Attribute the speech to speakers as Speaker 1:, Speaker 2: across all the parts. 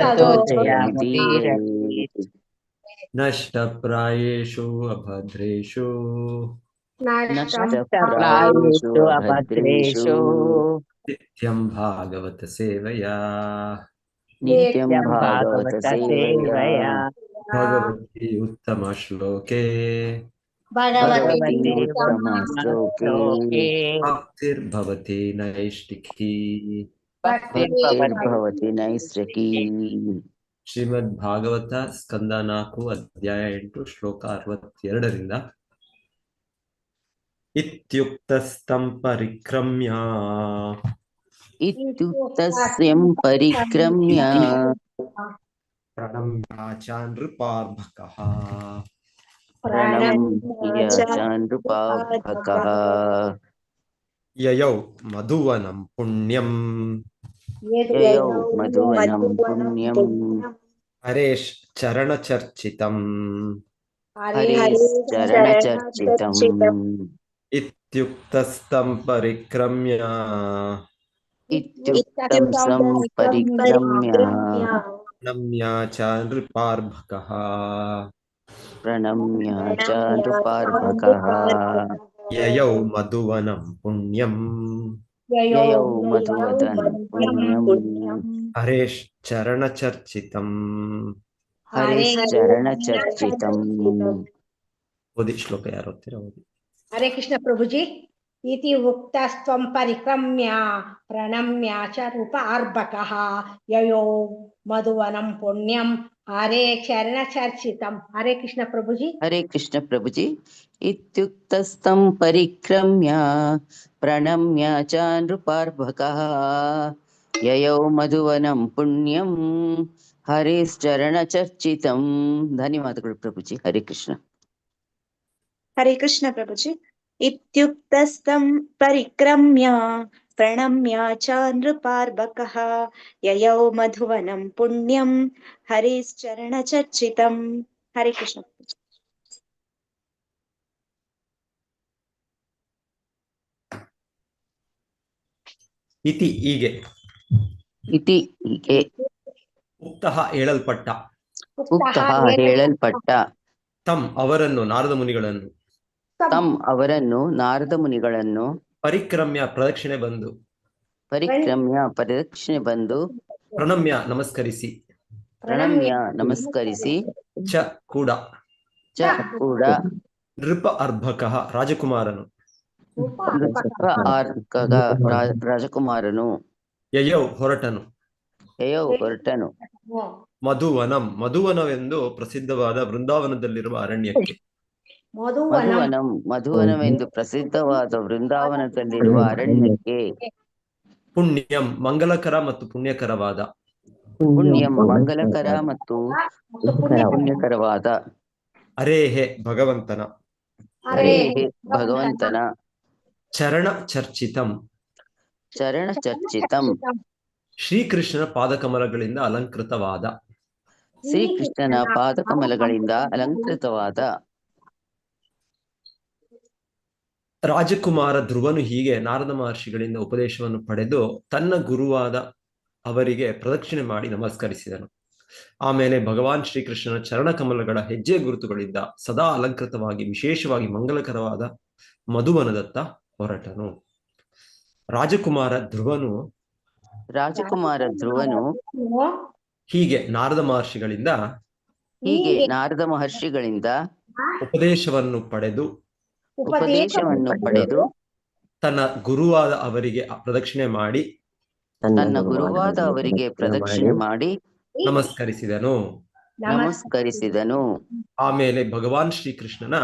Speaker 1: ततो
Speaker 2: जयामुदीरयेत्
Speaker 3: नष्टप्रायेषु अभद्रेषु
Speaker 2: नष्टप्रायेषु अभद्रेषु
Speaker 3: नित्यं भागवत सेवया
Speaker 2: नित्यं भागवत सेवया
Speaker 3: भगवती उत्तम श्लोके
Speaker 2: भगवती उत्तमश्लोके
Speaker 3: भक्तिर्भवति नैष्टिकी
Speaker 2: भक्तिर्भवति नैष्टिकी
Speaker 3: ಶ್ರೀಮದ್ಭಾಗವತ ಸ್ಕಂದ 4 ಅಧ್ಯಾಯ 8 ಶ್ಲೋಕ 62ರಿಂದ ಇತ್ಯುಕ್ತಸ್ತಂ ಪರಿಕ್ರಮ್ಯ
Speaker 2: ಇತ್ಯುಕ್ತಸ್ಯಂ ಪರಿಕ್ರಮ್ಯ
Speaker 3: ಪ್ರಣಮ್ಯಾಚಾನ್ ನೃಪಾರ್ಭಕಃ
Speaker 2: ಪ್ರಣಮ್ಯಾಚಾನ್ ನೃಪಾರ್ಭಕಃ
Speaker 3: ಯಯೌ ಮಧುವನಂ ಪುಣ್ಯಂ
Speaker 2: ಯಯೌ ಮಧುವನಂ ಪುಣ್ಯಂ
Speaker 3: ಹರೇಶ್ ಚರಣಚರ್ಚಿತಂ
Speaker 2: ಹರೇಶ್ ಚರಣಚರ್ಚಿತಂ
Speaker 3: ಇತ್ಯುಕ್ತಸ್ತಂ ಪರಿಕ್ರಮ್ಯ
Speaker 2: ಇತ್ಯುಕ್ತಂ ಪರಿಕ್ರಮ್ಯ
Speaker 3: ಪ್ರಣಮ್ಯಾಚಾನ್ ನೃಪಾರ್ಭಕಃ
Speaker 2: ಪ್ರಣಮ್ಯಾಚಾನ್ ನೃಪಾರ್ಭಕಃ
Speaker 3: ಯಯೌ ಮಧುವನಂ ಪುಣ್ಯಂ
Speaker 2: ಯಯೌ ಮಧುವನಂ ಪುಣ್ಯಂ
Speaker 3: ಹರೇಶ್ ಚರಣಚರ್ಚಿತಂ
Speaker 2: ಹರೇಶ್ ಚರಣಚರ್ಚಿತಂ
Speaker 3: ಓದಿ ಶ್ಲೋಕ ಯಾರು ಓದ್ತೀರಾ ಓದಿ.
Speaker 1: हरे कृष्ण प्रभु जी। इति उक्तस्त्वं परिक्रम्य प्रणम्य च रूपार्भकः ययो मधुवनं पुण्यं हरे चरणचर्चितं। हरे कृष्ण प्रभु जी।
Speaker 2: हरे कृष्ण प्रभु जी। इत्युक्तस्तं परिक्रम्य प्रणम्य च नृपार्भकः ययौ मधुवनं पुण्यं हरेश्चरणचर्चितं। ಧನ್ಯವಾದಗಳು ಪ್ರಭುಜಿ. ಹರೇ ಕೃಷ್ಣ.
Speaker 4: हरे कृष्ण प्रभुजी। इत्युक्तस्तं परिक्रम्य प्रणम्य च नृपार्भकः ययौ मधुवनं पुण्यं हरेश्चरणचर्चितं। हरे कृष्ण।
Speaker 3: ಇತಿ ಹೀಗೆ
Speaker 2: ಇತಿ ಹೀಗೆ
Speaker 3: ಉಕ್ತಃ ಹೇಳಲ್ಪಟ್ಟ
Speaker 2: ಉಕ್ತಃ ಹೇಳಲ್ಪಟ್ಟ
Speaker 3: ತಂ ಅವರನ್ನು ನಾರದ ಮುನಿಗಳನ್ನು
Speaker 2: ತಂ ಅವರನ್ನು ನಾರದ ಮುನಿಗಳನ್ನು
Speaker 3: ಪರಿಕ್ರಮ್ಯ ಪ್ರದಕ್ಷಿಣೆ ಬಂದು
Speaker 2: ಪರಿಕ್ರಮ್ಯ ಪ್ರದಕ್ಷಿಣೆ ಬಂದು
Speaker 3: ಪ್ರಣಮ್ಯ ನಮಸ್ಕರಿಸಿ
Speaker 2: ಪ್ರಣಮ್ಯ ನಮಸ್ಕರಿಸಿ
Speaker 3: ಚ ಕೂಡ
Speaker 2: ಕೂಡ
Speaker 3: ನೃಪ ಅರ್ಭಕಃ ರಾಜಕುಮಾರನು
Speaker 2: ರಾಜಕುಮಾರನು
Speaker 3: ಯಯೌ ಹೊರಟನು
Speaker 2: ಯಯೌ ಹೊರಟನು
Speaker 3: ಮಧುವನಂ ಮಧುವನವೆಂದು ಪ್ರಸಿದ್ಧವಾದ ವೃಂದಾವನದಲ್ಲಿರುವ ಅರಣ್ಯಕ್ಕೆ
Speaker 2: ಮಧುವನವೆಂದು ಪ್ರಸಿದ್ಧವಾದ ವೃಂದಾವನದಲ್ಲಿರುವ ಅರಣ್ಯಕ್ಕೆ
Speaker 3: ಪುಣ್ಯಂ ಮಂಗಲಕರ ಮತ್ತು ಪುಣ್ಯಕರವಾದ
Speaker 2: ಪುಣ್ಯಂ ಮಂಗಲಕರ ಮತ್ತು ಪುಣ್ಯಕರವಾದ
Speaker 3: ಅರೇಹೆ ಭಗವಂತನ
Speaker 2: ಅರೇಹೆ ಭಗವಂತನ
Speaker 3: ಚರಣ ಚರ್ಚಿತಂ ಶ್ರೀಕೃಷ್ಣನ ಪಾದಕಮಲಗಳಿಂದ ಅಲಂಕೃತವಾದ
Speaker 2: ಶ್ರೀಕೃಷ್ಣನ ಪಾದಕಮಲಗಳಿಂದ ಅಲಂಕೃತವಾದ
Speaker 3: ರಾಜಕುಮಾರ ಧ್ರುವನು ಹೀಗೆ ನಾರದ ಮಹರ್ಷಿಗಳಿಂದ ಉಪದೇಶವನ್ನು ಪಡೆದು ತನ್ನ ಗುರುವಾದ ಅವರಿಗೆ ಪ್ರದಕ್ಷಿಣೆ ಮಾಡಿ ನಮಸ್ಕರಿಸಿದನು. ಆಮೇಲೆ ಭಗವಾನ್ ಶ್ರೀಕೃಷ್ಣನ ಚರಣಕಮಲಗಳ ಹೆಜ್ಜೆ ಗುರುತುಗಳಿಂದ ಸದಾ ಅಲಂಕೃತವಾಗಿ ವಿಶೇಷವಾಗಿ ಮಂಗಲಕರವಾದ ಮಧುವನದತ್ತ ಹೊರಟನು. ರಾಜಕುಮಾರ ಧ್ರುವನು ಹೀಗೆ ನಾರದ ಮಹರ್ಷಿಗಳಿಂದ ಉಪದೇಶವನ್ನು ಪಡೆದು ತನ್ನ ಗುರುವಾದ ಅವರಿಗೆ ಪ್ರದಕ್ಷಿಣೆ ಮಾಡಿ ನಮಸ್ಕರಿಸಿದನು. ಆಮೇಲೆ ಭಗವಾನ್ ಶ್ರೀಕೃಷ್ಣನ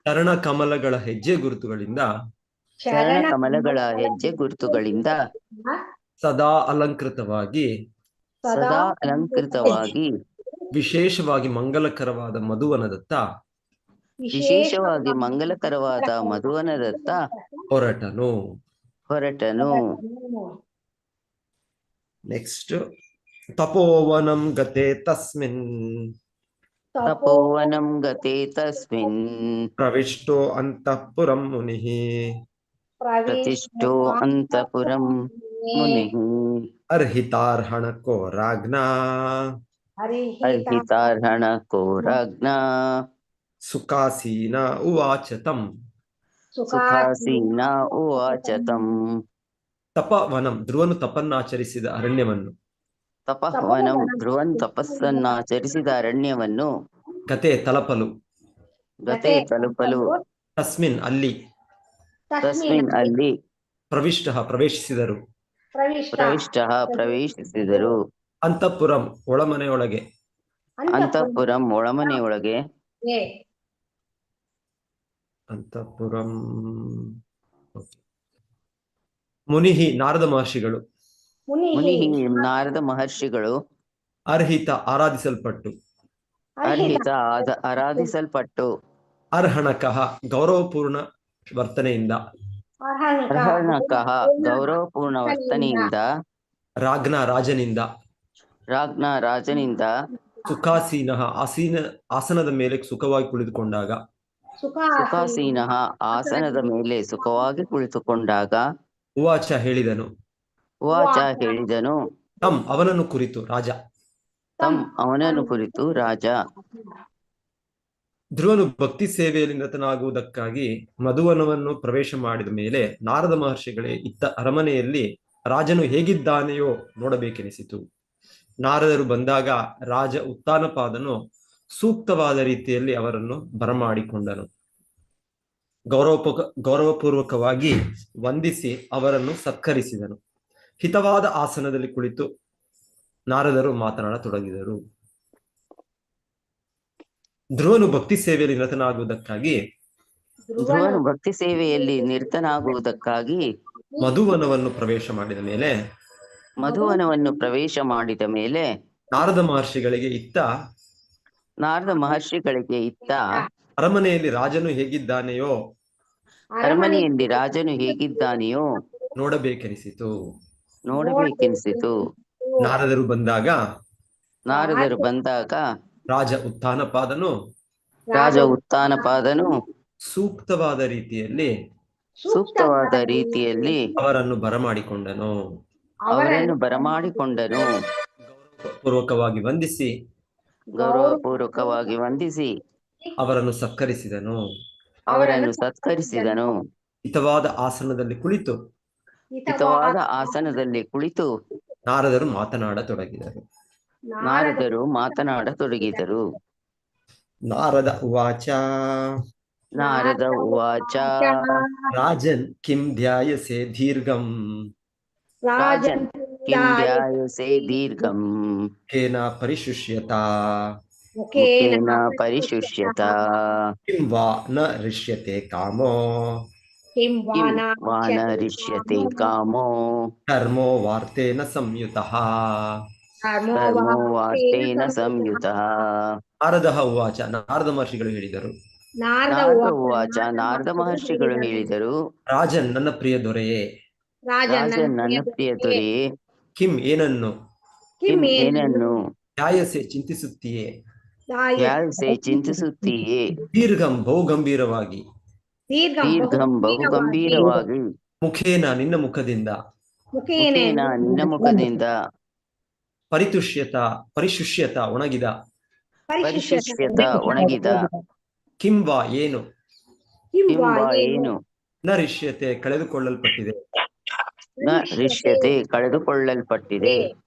Speaker 3: ಚರಣಕಮಲಗಳ ಹೆಜ್ಜೆ ಗುರುತುಗಳಿಂದ ಸದಾ ಅಲಂಕೃತವಾಗಿ ವಿಶೇಷವಾಗಿ ಮಂಗಲಕರವಾದ ಮಧುವನದತ್ತ ಹೊರಟನು. ನೆಕ್ಸ್ಟ್ ತಪೋವನಂ ಗತೆ ತಸ್ಮಿನ್ ಪ್ರವಿಷ್ಟೋ ಅಂತಃಪುರಂ ಮುನಿಃ
Speaker 2: ಮುನಿಃ
Speaker 3: ಅರ್ಹಿತಾರ್ಹಣಕೋ ರಾಜ್ಞಾ
Speaker 2: ಅರ್ಹಿತಾರ್ಹಣಕೋ ರಾಜ್ಞಾ
Speaker 3: ಸುಖಾಸೀನ ಉವಾಚ ತಂ
Speaker 2: ಸುಖಾಸೀನ ಉವಾಚ ತಂ
Speaker 3: ತಪವನಂ ಧ್ರುವನು ತಪನ್ನಾಚರಿಸಿದ ಅರಣ್ಯವನ್ನು
Speaker 2: ತಪವನಂ ಧ್ರುವನ್ ತಪಸ್ಸನ್ನಾಚರಿಸಿದ ಅರಣ್ಯವನ್ನು
Speaker 3: ಗತೆ ತಲಪಲು
Speaker 2: ಗತೆ ತಲುಪಲು
Speaker 3: ತಸ್ಮಿನ್ ಅಲ್ಲಿ
Speaker 2: ತಸ್ಮಿನ್ ಅಲ್ಲಿ
Speaker 3: ಪ್ರವೇಶಿಸಿದರು
Speaker 2: ಪ್ರವೇಶಿಸಿದರು
Speaker 3: ಅಂತಃಪುರಂ ಒಳಮನೆಯೊಳಗೆ
Speaker 2: ಅಂತಃಪುರಂ ಒಳಮನೆಯೊಳಗೆ
Speaker 3: ಅಂತಃಪುರಂ ಮುನಿಹಿ ನಾರದ ಮಹರ್ಷಿಗಳು
Speaker 2: ಮುನಿಹಿ ನಾರದ ಮಹರ್ಷಿಗಳು
Speaker 3: ಅರ್ಹಿತ ಆರಾಧಿಸಲ್ಪಟ್ಟು
Speaker 2: ಆರಾಧಿಸಲ್ಪಟ್ಟು
Speaker 3: ಅರ್ಹಣಕಃ ಗೌರವಪೂರ್ಣ ವರ್ತನೆಯಿಂದ
Speaker 2: ಅರ್ಹಣಕಃ ಗೌರವಪೂರ್ಣ ವರ್ತನೆಯಿಂದ
Speaker 3: ರಾಜ್ಞ ರಾಜನಿಂದ
Speaker 2: ರಾಜನಿಂದ
Speaker 3: ಆಸನದ ಮೇಲೆ ಸುಖವಾಗಿ ಕುಳಿತುಕೊಂಡಾಗ
Speaker 2: ಸುಖಾಸೀನಃ ಆಸನದ ಮೇಲೆ ಸುಖವಾಗಿ ಕುಳಿತುಕೊಂಡಾಗ
Speaker 3: ಉವಾಚ ಹೇಳಿದನು ತಂ ಅವನನ್ನು ಕುರಿತು ರಾಜ ಧ್ರುವನು ಭಕ್ತಿ ಸೇವೆಯಲ್ಲಿ ನಿರತನಾಗುವುದಕ್ಕಾಗಿ ಮಧುವನವನ್ನು ಪ್ರವೇಶ ಮಾಡಿದ ಮೇಲೆ ನಾರದ ಮಹರ್ಷಿಗಳೇ ಇತ್ತ ಅರಮನೆಯಲ್ಲಿ ರಾಜನು ಹೇಗಿದ್ದಾನೆಯೋ ನೋಡಬೇಕೆನಿಸಿತು. ನಾರದರು ಬಂದಾಗ ರಾಜ ಉತ್ತಾನಪಾದನು ಸೂಕ್ತವಾದ ರೀತಿಯಲ್ಲಿ ಅವರನ್ನು ಬರಮಾಡಿಕೊಂಡನು. ಗೌರವಪೂರ್ವಕವಾಗಿ ವಂದಿಸಿ ಅವರನ್ನು ಸತ್ಕರಿಸಿದನು. ಹಿತವಾದ ಆಸನದಲ್ಲಿ ಕುಳಿತು ನಾರದರು ಮಾತನಾಡತೊಡಗಿದರು. ಧ್ರುವನು ಭಕ್ತಿ ಸೇವೆಯಲ್ಲಿ ನಿರತನಾಗುವುದಕ್ಕಾಗಿ ಮಧುವನವನ್ನು ಪ್ರವೇಶ ಮಾಡಿದ ಮೇಲೆ ನಾರದ ಮಹರ್ಷಿಗಳಿಗೆ ಇತ್ತ ಅರಮನೆಯಲ್ಲಿ ರಾಜನು ಹೇಗಿದ್ದಾನೆಯೋ ನೋಡಬೇಕೆನಿಸಿತು. ನಾರದರು ಬಂದಾಗ ರಾಜ ಉತ್ತಾನಪಾದನು ಸೂಕ್ತವಾದ ರೀತಿಯಲ್ಲಿ ಅವರನ್ನು ಬರಮಾಡಿಕೊಂಡನು. ಗೌರವಪೂರ್ವಕವಾಗಿ ವಂದಿಸಿ ಅವರನ್ನು ಸತ್ಕರಿಸಿದನು. ಹಿತವಾದ ಆಸನದಲ್ಲಿ ಕುಳಿತು ನಾರದರು ಮಾತನಾಡತೊಡಗಿದರು. ನಾರದ ಉವಾಚ ರಾಜನ್ ಕಿಂ ಧ್ಯಾಯಸೆ ದೀರ್ಘಂ ಮುಖೇನ ಪರಿಶುಷ್ಯತ ಕಿಂ ವಾ ನ ರಿಷ್ಯತೆ ಕಾಮೋ ಕರ್ಮೋ ವಾರ್ತೇನ ಸಂಯುತಃ. ನಾರದ ಉವಾಚ ನಾರದ ಮಹರ್ಷಿಗಳು ಹೇಳಿದರು. ರಾಜನ್ ನನ್ನ ಪ್ರಿಯ ದೊರೆಯೇ, ಕಿಂ ಏನನ್ನು ಧ್ಯಾಯಸೆ ಚಿಂತಿಸುತ್ತೀಯೇ, ದೀರ್ಘಂ ಬಹು ಗಂಭೀರವಾಗಿ, ಮುಖೇನ ನಿನ್ನ ಮುಖದಿಂದ, ಪರಿಶುಷ್ಯತ ಒಣಗಿದ, ಕಿಂ ವಾ ಏನು, ನ ರಿಷ್ಯತೆ ಕಳೆದುಕೊಳ್ಳಲ್ಪಟ್ಟಿದೆ,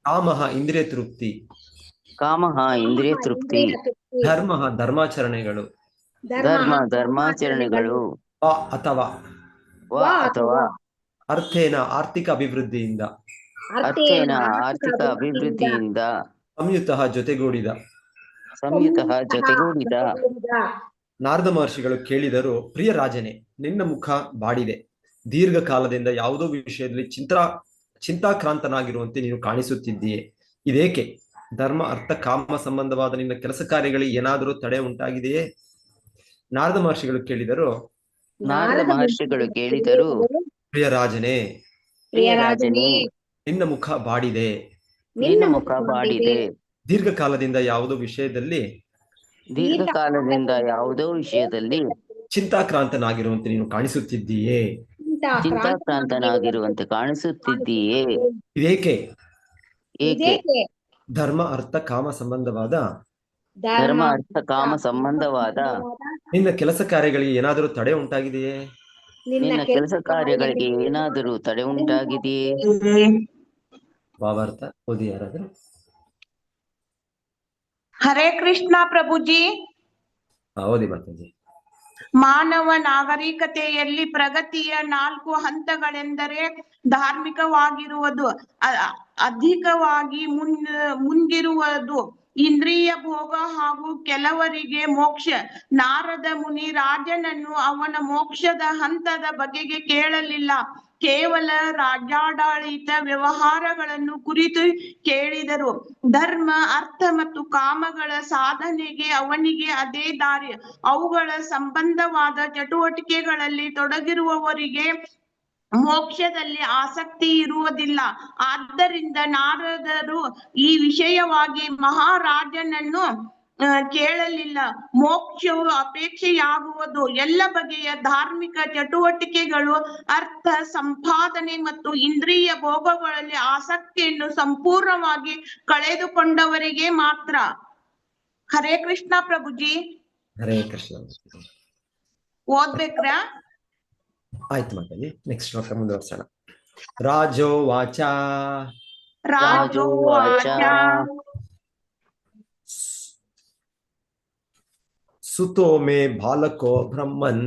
Speaker 3: ಕಾಮಃ ಇಂದ್ರಿಯ ತೃಪ್ತಿ, ಧರ್ಮಃ ಧರ್ಮಾಚರಣೆಗಳು, ವಾ ಅಥವಾ ಅರ್ಥೇನ ಆರ್ಥಿಕ ಅಭಿವೃದ್ಧಿಯಿಂದ, ಸಂಯುತಃ ಜೊತೆಗೂಡಿದ. ನಾರದ ಮಹರ್ಷಿಗಳು ಕೇಳಿದರು, ಪ್ರಿಯ ರಾಜನೇ, ನಿನ್ನ ಮುಖ ಬಾಡಿದೆ, ದೀರ್ಘಕಾಲದಿಂದ ಯಾವುದೋ ವಿಷಯದಲ್ಲಿ ಚಿಂತಾಕ್ರಾಂತನಾಗಿರುವಂತೆ ನೀನು ಕಾಣಿಸುತ್ತಿದ್ದೀಯೆ. ಇದೇಕೆ? ಧರ್ಮ ಅರ್ಥ ಕಾಮ ಸಂಬಂಧವಾದ ನಿನ್ನ ಕೆಲಸ ಕಾರ್ಯಗಳಿಗೆ ಏನಾದರೂ ತಡೆ ಉಂಟಾಗಿದೆಯೇ? ನಾರದ ಮಹರ್ಷಿಗಳು ಕೇಳಿದರು, ಪ್ರಿಯ ರಾಜನೇ, ನಿನ್ನ ಮುಖ ಬಾಡಿದೆ, ದೀರ್ಘಕಾಲದಿಂದ ಯಾವುದೋ ವಿಷಯದಲ್ಲಿ ಚಿಂತಾಕ್ರಾಂತನಾಗಿರುವಂತೆ ನೀನು ಕಾಣಿಸುತ್ತಿದ್ದೀಯೇ.
Speaker 2: ಚಿಂತಾಕ್ರಾಂತನಾಗಿರುವಂತೆ ಕಾಣಿಸುತ್ತಿದ್ದೀಯೇ?
Speaker 3: ಇದೇಕೆ?
Speaker 2: ಏಕೆ?
Speaker 3: ಧರ್ಮ ಅರ್ಥ ಕಾಮ ಸಂಬಂಧವಾದ
Speaker 2: ಧರ್ಮ ಅರ್ಥ ಕಾಮ ಸಂಬಂಧವಾದ
Speaker 3: ನಿನ್ನ ಕೆಲಸ ಕಾರ್ಯಗಳಿಗೆ ಏನಾದರೂ ತಡೆ ಉಂಟಾಗಿದೆಯೇ?
Speaker 2: ನಿನ್ನ ಕೆಲಸ ಕಾರ್ಯಗಳಿಗೆ ಏನಾದರೂ ತಡೆ ಉಂಟಾಗಿದೆಯೇ?
Speaker 3: ಭಾವಾರ್ಥ ಓದಿ ಯಾರಾದರೂ.
Speaker 5: ಹರೇ ಕೃಷ್ಣ ಪ್ರಭುಜಿ.
Speaker 3: ಓದಿ ಮಾತಾಜಿ.
Speaker 5: ಮಾನವ ನಾಗರಿಕತೆಯಲ್ಲಿ ಪ್ರಗತಿಯ 4 ಹಂತಗಳೆಂದರೆ ಧಾರ್ಮಿಕವಾಗಿರುವುದು, ಅಧಿಕವಾಗಿ ಮುಂದಿರುವುದು ಇಂದ್ರಿಯ ಭೋಗ ಹಾಗೂ ಕೆಲವರಿಗೆ ಮೋಕ್ಷ. ನಾರದ ಮುನಿ ರಾಜನನ್ನು ಅವನ ಮೋಕ್ಷದ ಹಂತದ ಬಗೆಗೆ ಕೇಳಲಿಲ್ಲ, ಕೇವಲ ರಾಜ್ಯಾಡಳಿತ ವ್ಯವಹಾರಗಳನ್ನು ಕುರಿತು ಕೇಳಿದರು. ಧರ್ಮ ಅರ್ಥ ಮತ್ತು ಕಾಮಗಳ ಸಾಧನೆಗೆ ಅವನಿಗೆ ಅದೇ ದಾರಿ. ಅವುಗಳ ಸಂಬಂಧವಾದ ಚಟುವಟಿಕೆಗಳಲ್ಲಿ ತೊಡಗಿರುವವರಿಗೆ ಮೋಕ್ಷದಲ್ಲಿ ಆಸಕ್ತಿ ಇರುವುದಿಲ್ಲ. ಆದ್ದರಿಂದ ನಾರದರು ಈ ವಿಷಯವಾಗಿ ಮಹಾರಾಜನನ್ನು ಕೇಳಲಿಲ್ಲ. ಮೋಕ್ಷವು ಅಪೇಕ್ಷೆಯಾಗುವುದು ಎಲ್ಲ ಬಗೆಯ ಧಾರ್ಮಿಕ ಚಟುವಟಿಕೆಗಳು, ಅರ್ಥ ಸಂಪಾದನೆ ಮತ್ತು ಇಂದ್ರಿಯ ಭೋಗಗಳಲ್ಲಿ ಆಸಕ್ತಿಯನ್ನು ಸಂಪೂರ್ಣವಾಗಿ ಕಳೆದುಕೊಂಡವರಿಗೆ ಮಾತ್ರ. ಹರೇ ಕೃಷ್ಣ ಪ್ರಭುಜಿ.
Speaker 3: ಹರೇ ಕೃಷ್ಣ.
Speaker 5: ಓದ್ಬೇಕ್ರಾ?
Speaker 3: ಆಯ್ತು ಮಾತಾಜಿ. ನೆಕ್ಸ್ಟ್ ಶ್ಲೋಕ ಮುಂದುವರ್ಸೋಣ. ರಾಜೋವಾಚ.
Speaker 5: ರಾಜೋವಾಚ.
Speaker 3: ಸುತೋ ಮೇ ಬಾಲಕೋ ಬ್ರಹ್ಮನ್.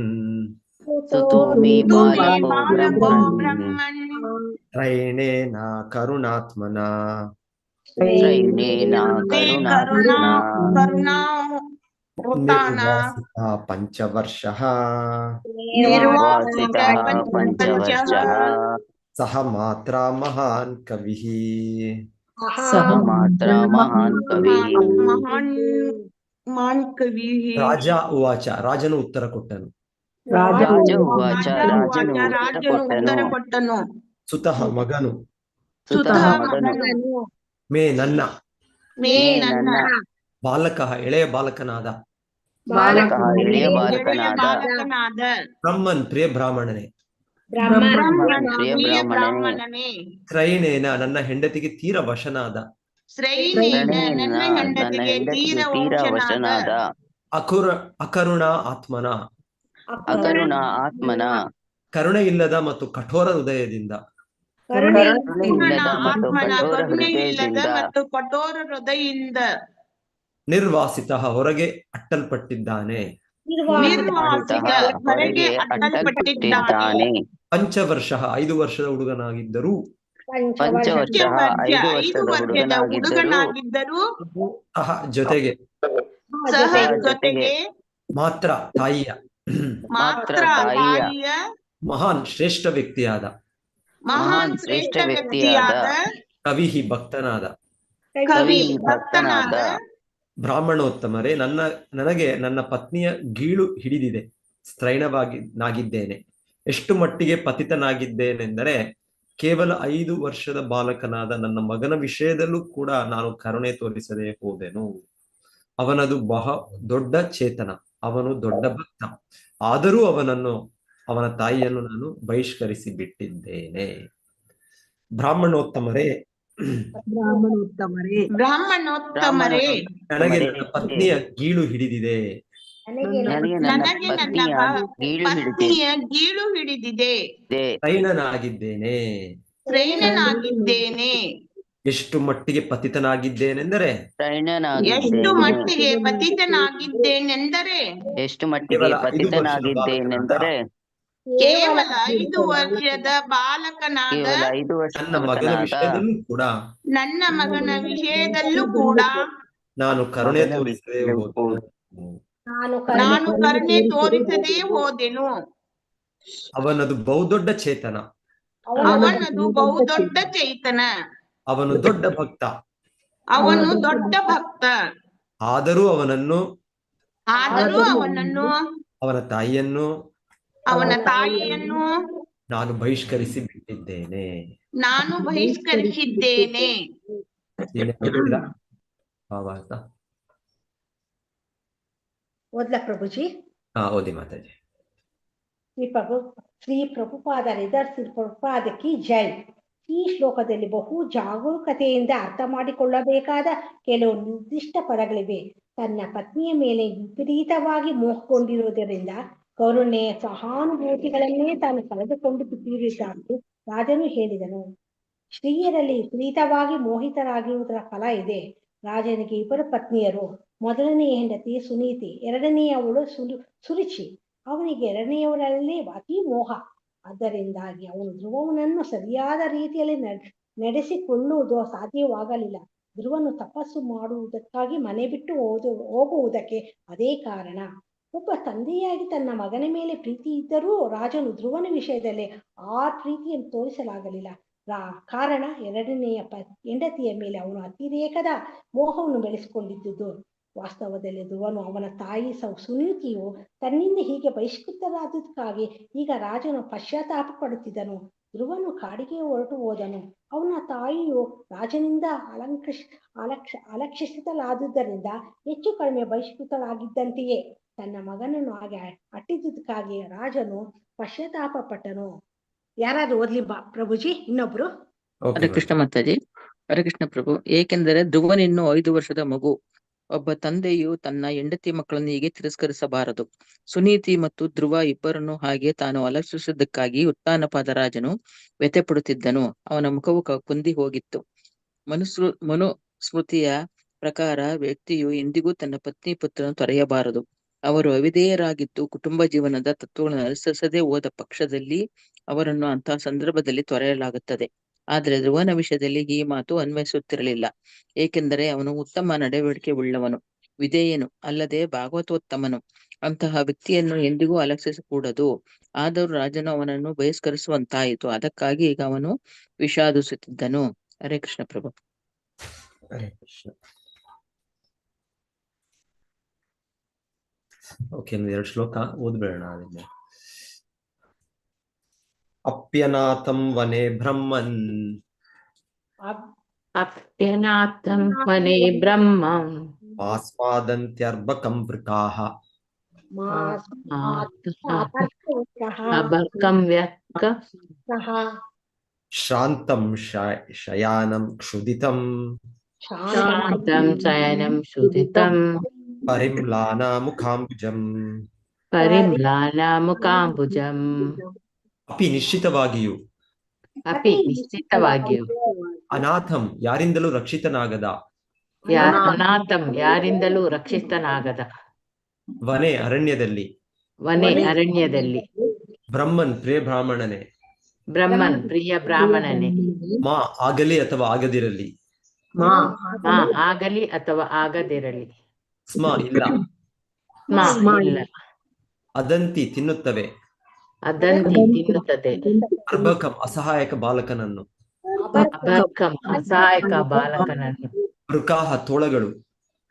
Speaker 2: ಸುತೋ ಮೇ ಬಾಲಕೋ
Speaker 5: ಬ್ರಹ್ಮನ್.
Speaker 3: ತ್ರೈಣೇನ ಕರುಣಾತ್ಮನ.
Speaker 2: ತ್ರೈಣೇನ ಕರುಣಾತ್ಮನ.
Speaker 3: ನಿರ್ವಾಸಿತಃ ಪಂಚವರ್ಷಃ.
Speaker 2: ನಿರ್ವಾಸಿತಃ ಪಂಚವರ್ಷಃ.
Speaker 3: ಸಹ ಮಾತ್ರ ಮಹಾನ್ ಕವಿಃ.
Speaker 2: ಸಹ ಮಾತ್ರ ಮಹಾನ್ ಕವಿಃ.
Speaker 5: ಮಹಾನ್ ಕವಿ.
Speaker 3: ರಾಜ ಉವಾಚ. ರಾಜನು ಉತ್ತರ ಕೊಟ್ಟನು.
Speaker 2: ರಾಜ ಉವಾಚ. ರಾಜನು
Speaker 5: ಉತ್ತರ ಕೊಟ್ಟನು.
Speaker 3: ಸುತಃ ಮಗನು.
Speaker 2: ಸುತಃ ಮಗನು.
Speaker 3: ಮೇ ನನ್ನ.
Speaker 5: ಮೇ
Speaker 2: ನನ್ನ.
Speaker 3: ಬಾಲಕಃ ಎಳೆಯ ಬಾಲಕನಾದ.
Speaker 2: ಬಾಲಕಃ ಎಳೆಯ ಬಾಲಕನಾದ.
Speaker 3: ಬ್ರಹ್ಮನ್ ಪ್ರಿಯ ಬ್ರಾಹ್ಮಣನೇ.
Speaker 2: ಪ್ರಿಯ
Speaker 5: ಬ್ರಾಹ್ಮಣನೇ.
Speaker 3: ತ್ರೈಣೇನ ನನ್ನ ಹೆಂಡತಿಗೆ ತೀರ ವಶನಾದ.
Speaker 5: ನನ್ನ ಹೆಂಡತಿಗೆ ತೀರ ವಶನಾದ.
Speaker 3: ಅಕರುಣ ಆತ್ಮನ.
Speaker 2: ಅಕರುಣ ಆತ್ಮನ.
Speaker 3: ಕರುಣೆ ಇಲ್ಲದ ಮತ್ತು ಕಠೋರ ಹೃದಯದಿಂದ.
Speaker 5: ಮತ್ತು ಕಠೋರ ಹೃದಯದಿಂದ.
Speaker 3: ನಿರ್ವಾಸಿತ ಹೊರಗೆ ಅಟ್ಟಲ್ಪಟ್ಟಿದ್ದಾನೆ.
Speaker 5: ಹೊರಗೆ ಅಟ್ಟಲ್ಪಟ್ಟಿದ್ದಾನೆ.
Speaker 3: ಪಂಚವರ್ಷ 5 ವರ್ಷದ ಹುಡುಗನಾಗಿದ್ದರೂ.
Speaker 2: ಪಂಚವರ್ಷ 5 ವರ್ಷದ
Speaker 5: ಹುಡುಗನಾಗಿದ್ದರೂ.
Speaker 3: ಜೊತೆಗೆ
Speaker 5: ಜೊತೆಗೆ
Speaker 3: ಮಾತ್ರ ತಾಯಿಯ ಮಹಾನ್ ಶ್ರೇಷ್ಠ ವ್ಯಕ್ತಿಯಾದ.
Speaker 5: ಮಹಾನ್ ಶ್ರೇಷ್ಠ ವ್ಯಕ್ತಿಯಾದ.
Speaker 3: ಕವಿಹಿ ಭಕ್ತನಾದ.
Speaker 5: ಭಕ್ತನಾದ.
Speaker 3: ಬ್ರಾಹ್ಮಣೋತ್ತಮರೇ, ನನಗೆ ನನ್ನ ಪತ್ನಿಯ ಗೀಳು ಹಿಡಿದಿದೆ. ಸ್ತ್ರೈಣನಾಗಿದ್ದೇನೆ. ಎಷ್ಟು ಮಟ್ಟಿಗೆ ಪತಿತನಾಗಿದ್ದೇನೆಂದರೆ ಕೇವಲ 5 ವರ್ಷದ ಬಾಲಕನಾದ ನನ್ನ ಮಗನ ವಿಷಯದಲ್ಲೂ ಕೂಡ ನಾನು ಕರುಣೆ ತೋರಿಸದೆ ಹೋದೆನು. ಅವನದು ದೊಡ್ಡ ಚೇತನ, ಅವನು ದೊಡ್ಡ ಭಕ್ತ. ಆದರೂ ಅವನ ತಾಯಿಯನ್ನು ನಾನು ಬಹಿಷ್ಕರಿಸಿ ಬಿಟ್ಟಿದ್ದೇನೆ. ಬ್ರಾಹ್ಮಣೋತ್ತಮರೇ, ನನಗೆ ನನ್ನ ಪತ್ನಿಯ ಗೀಳು ಹಿಡಿದಿದೆ.
Speaker 5: ನನಗೆ ನನ್ನ ಪತ್ನಿಯ ಗೀಳು ಹಿಡಿದಿದೆ.
Speaker 3: ತ್ರೈಣನಾಗಿದ್ದೇನೆ. ಎಷ್ಟು ಮಟ್ಟಿಗೆ ಪತಿತನಾಗಿದ್ದೇನೆಂದರೆ
Speaker 5: ಎಷ್ಟು ಮಟ್ಟಿಗೆ ಪತಿತನಾಗಿದ್ದೇನೆಂದರೆ ಕೇವಲ 5 ವರ್ಷದ ಬಾಲಕನಾದ
Speaker 3: ನನ್ನ ಮಗನ ವಿಷಯದಲ್ಲೂ ಕೂಡ ನಾನು ಕರುಣೆ
Speaker 5: ತೋರಿಸದೇ ಹೋದೆನು.
Speaker 3: ಅವನದು ಬಹುದೊಡ್ಡ ಚೇತನ. ಅವನು ದೊಡ್ಡ ಭಕ್ತ. ಆದರೂ ಅವನನ್ನು ಅವನ ತಾಯಿಯನ್ನು ನಾನು ಬಹಿಷ್ಕರಿಸಿ ಬಿಟ್ಟಿದ್ದೇನೆ.
Speaker 1: ಓದ್ಲಾ ಪ್ರಭುಜಿ?
Speaker 3: ಓದಿ ಮಾತಾಜಿ.
Speaker 1: ಈ ಶ್ರೀ ಪ್ರಭುಪಾದ ಕಿ ಜೈ. ಈ ಶ್ಲೋಕದಲ್ಲಿ ಬಹು ಜಾಗರೂಕತೆಯಿಂದ ಅರ್ಥ ಮಾಡಿಕೊಳ್ಳಬೇಕಾದ ಕೆಲವು ನಿರ್ದಿಷ್ಟ ಪದಗಳಿವೆ. ತನ್ನ ಪತ್ನಿಯ ಮೇಲೆ ವಿಪರೀತವಾಗಿ ಮೋಹಗೊಂಡಿರುವುದರಿಂದ ಕರುಣೆ ಸಹಾನುಭೂತಿಗಳನ್ನೇ ತಾನು ಕಳೆದುಕೊಂಡು ಬಿಟ್ಟಿರುತ್ತಾನೆ ರಾಜನು ಹೇಳಿದನು. ಸ್ತ್ರೀಯರಲ್ಲಿ ವಿಪರೀತವಾಗಿ ಮೋಹಿತರಾಗಿರುವುದರ ಫಲ ಇದೆ. ರಾಜನಿಗೆ ಇಬ್ಬರು ಪತ್ನಿಯರು. ಮೊದಲನೆಯ ಹೆಂಡತಿ ಸುನೀತಿ, ಎರಡನೆಯವಳು ಸುರುಚಿ. ಅವನಿಗೆ ಎರಡನೆಯವರಲ್ಲಿ ಅತಿ ಮೋಹ. ಅದರಿಂದಾಗಿ ಅವನು ಧ್ರುವನನ್ನು ಸರಿಯಾದ ರೀತಿಯಲ್ಲಿ ನಡೆಸಿಕೊಳ್ಳುವುದು ಸಾಧ್ಯವಾಗಲಿಲ್ಲ. ಧ್ರುವನು ತಪಸ್ಸು ಮಾಡುವುದಕ್ಕಾಗಿ ಮನೆ ಬಿಟ್ಟು ಹೋಗುವುದಕ್ಕೆ ಅದೇ ಕಾರಣ. ಒಬ್ಬ ತಂದೆಯಾಗಿ ತನ್ನ ಮಗನ ಮೇಲೆ ಪ್ರೀತಿ ಇದ್ದರೂ ರಾಜನು ಧ್ರುವನ ವಿಷಯದಲ್ಲಿ ಆ ಪ್ರೀತಿಯನ್ನು ತೋರಿಸಲಾಗಲಿಲ್ಲ. ಕಾರಣ ಎರಡನೆಯ ಹೆಂಡತಿಯ ಮೇಲೆ ಅವನು ಅತಿರೇಕದ ಮೋಹವನ್ನು ಬೆಳೆಸಿಕೊಂಡಿದ್ದುದು. ವಾಸ್ತವದಲ್ಲಿ ಧ್ರುವನು ಅವನ ತಾಯಿ ಸುನೀತಿಯು ತನ್ನಿಂದ ಹೀಗೆ ಬಹಿಷ್ಕೃತರಾದುದಕ್ಕಾಗಿ ಈಗ ರಾಜನು ಪಶ್ಚಾತ್ತಾಪ ಪಡುತ್ತಿದ್ದನು. ಧ್ರುವನು ಕಾಡಿಗೆ ಹೊರಟು ಹೋದನು. ಅವನ ತಾಯಿಯು ರಾಜನಿಂದ ಅಲಕ್ಷಿಸಲಾದುದರಿಂದ ಹೆಚ್ಚು ಕಡಿಮೆ ಬಹಿಷ್ಕೃತಳಾಗಿದ್ದಂತೆಯೇ ತನ್ನ ಮಗನನ್ನು ಹಾಗೆ ಅಟ್ಟಿದ್ದುದಕ್ಕಾಗಿ ರಾಜನು ಪಶ್ಚಾತ್ತಾಪ ಪಟ್ಟನು. ಯಾರಾದ್ರೂ ಓದ್ಲಿ ಪ್ರಭುಜಿ ಇನ್ನೊಬ್ರು.
Speaker 3: ಓಕೆ
Speaker 6: ಹರೇ ಕೃಷ್ಣ ಮಾತಾಜಿ. ಹರೇ ಕೃಷ್ಣ ಪ್ರಭು. ಏಕೆಂದರೆ ಧ್ರುವನಿನ್ನು 5 ವರ್ಷದ ಮಗು. ಒಬ್ಬ ತಂದೆಯು ತನ್ನ ಹೆಂಡತಿ ಮಕ್ಕಳನ್ನು ಹೀಗೆ ತಿರಸ್ಕರಿಸಬಾರದು. ಸುನೀತಿ ಮತ್ತು ಧ್ರುವ ಇಬ್ಬರನ್ನು ಹಾಗೆ ತಾನು ಅಲಕ್ಷಿಸಿದ್ದಕ್ಕಾಗಿ ಉತ್ಥಾನಪಾದ ರಾಜನು ವ್ಯಥೆ ಪಡುತ್ತಿದ್ದನು. ಅವನ ಮುಖವು ಕುಂದಿ ಹೋಗಿತ್ತು. ಮನುಸ್ಮೃತಿಯ ಪ್ರಕಾರ ವ್ಯಕ್ತಿಯು ಎಂದಿಗೂ ತನ್ನ ಪತ್ನಿ ಪುತ್ರನು ತೊರೆಯಬಾರದು. ಅವರು ಅವಿಧೇಯರಾಗಿದ್ದು ಕುಟುಂಬ ಜೀವನದ ತತ್ವಗಳನ್ನು ಅನುಸರಿಸದೆ ಹೋದ ಪಕ್ಷದಲ್ಲಿ ಅವರನ್ನು ಅಂತಹ ಸಂದರ್ಭದಲ್ಲಿ ತೊರೆಯಲಾಗುತ್ತದೆ. ಆದರೆ ಧ್ರುವನ ವಿಷಯದಲ್ಲಿ ಈ ಮಾತು ಅನ್ವಯಿಸುತ್ತಿರಲಿಲ್ಲ. ಏಕೆಂದರೆ ಅವನು ಉತ್ತಮ ನಡವಳಿಕೆ ಉಳ್ಳವನು, ವಿಧೇಯನು, ಅಲ್ಲದೆ ಭಾಗವತೋತ್ತಮನು. ಅಂತಹ ವ್ಯಕ್ತಿಯನ್ನು ಎಂದಿಗೂ ಅಲಕ್ಷಿಸಕೂಡದು. ಆದರೂ ರಾಜನು ಅವನನ್ನು ಬಹಿಷ್ಕರಿಸುವಂತಾಯಿತು. ಅದಕ್ಕಾಗಿ ಈಗ ಅವನು ವಿಷಾದಿಸುತ್ತಿದ್ದನು. ಹರೇ ಕೃಷ್ಣ ಪ್ರಭು.
Speaker 3: ಹರೇ ಕೃಷ್ಣ. ಓಕೆ, 2 ಶ್ಲೋಕ ಓದ್ಬೇಡ. ಅದನ್ನ ಅಪ್ಯನಾಥಂ ವನೆ ಬ್ರಹ್ಮನ್
Speaker 7: ಅಪ್ಯನಾಥಂ ವನೆ ಬ್ರಹ್ಮಂ
Speaker 3: ಆಸ್ವಾದಂತ್ಯರ್ಬಕಂ ವೃಕಾಃ
Speaker 7: ಅಬರ್ಕಂ ವ್ಯಕ್ಕ
Speaker 3: ಶ್ರಾಂತಂ ಶಯಾನಂ ಕ್ಷುದಿತಂ
Speaker 7: ಶಾಂತಂ ಶಯನಂ ಶುದಿತಂ
Speaker 3: ಪರಿಮ್ಲಾನಾ ಮುಖಾಂಬುಜಂ.
Speaker 7: ಪರಿಮ್ಲಾನಾ ಮುಖಾಂಬುಜಂ.
Speaker 3: ಅಪಿ ನಿಶ್ಚಿತವಾಗಿಯೂ.
Speaker 7: ಅಪಿ ನಿಶ್ಚಿತವಾಗಿಯೂ.
Speaker 3: ಅನಾಥಂ ಯಾರಿಂದಲೂ ರಕ್ಷಿತನಾಗದ.
Speaker 7: ಅನಾಥಂ ಯಾರಿಂದಲೂ ರಕ್ಷಿತನಾಗದ.
Speaker 3: ವನೆ ಅರಣ್ಯದಲ್ಲಿ.
Speaker 7: ವನೆ ಅರಣ್ಯದಲ್ಲಿ.
Speaker 3: ಬ್ರಹ್ಮನ್ ಪ್ರಿಯ ಬ್ರಾಹ್ಮಣನೇ.
Speaker 7: ಬ್ರಹ್ಮನ್ ಪ್ರಿಯ ಬ್ರಾಹ್ಮಣನೇ.
Speaker 3: ಮಾ ಆಗಲಿ ಅಥವಾ ಆಗದಿರಲಿ.
Speaker 7: ಆಗಲಿ ಅಥವಾ ಆಗದಿರಲಿ.
Speaker 3: ಸ್ಮ ಇಲ್ಲ.
Speaker 7: ಇಲ್ಲ.
Speaker 3: ಅದಂತಿ ತಿನ್ನುತ್ತವೆ.
Speaker 7: ಅದಂತಿ ತಿನ್ನುತ್ತದೆ.
Speaker 3: ಅರ್ಬಕಂ ಅಸಹಾಯಕ ಬಾಲಕನನ್ನು.
Speaker 7: ಅಬರ್ಕಂ ಅಸಹಾಯಕ ಬಾಲಕನನ್ನು.
Speaker 3: ವೃಕಾಹ ತೋಳಗಳು.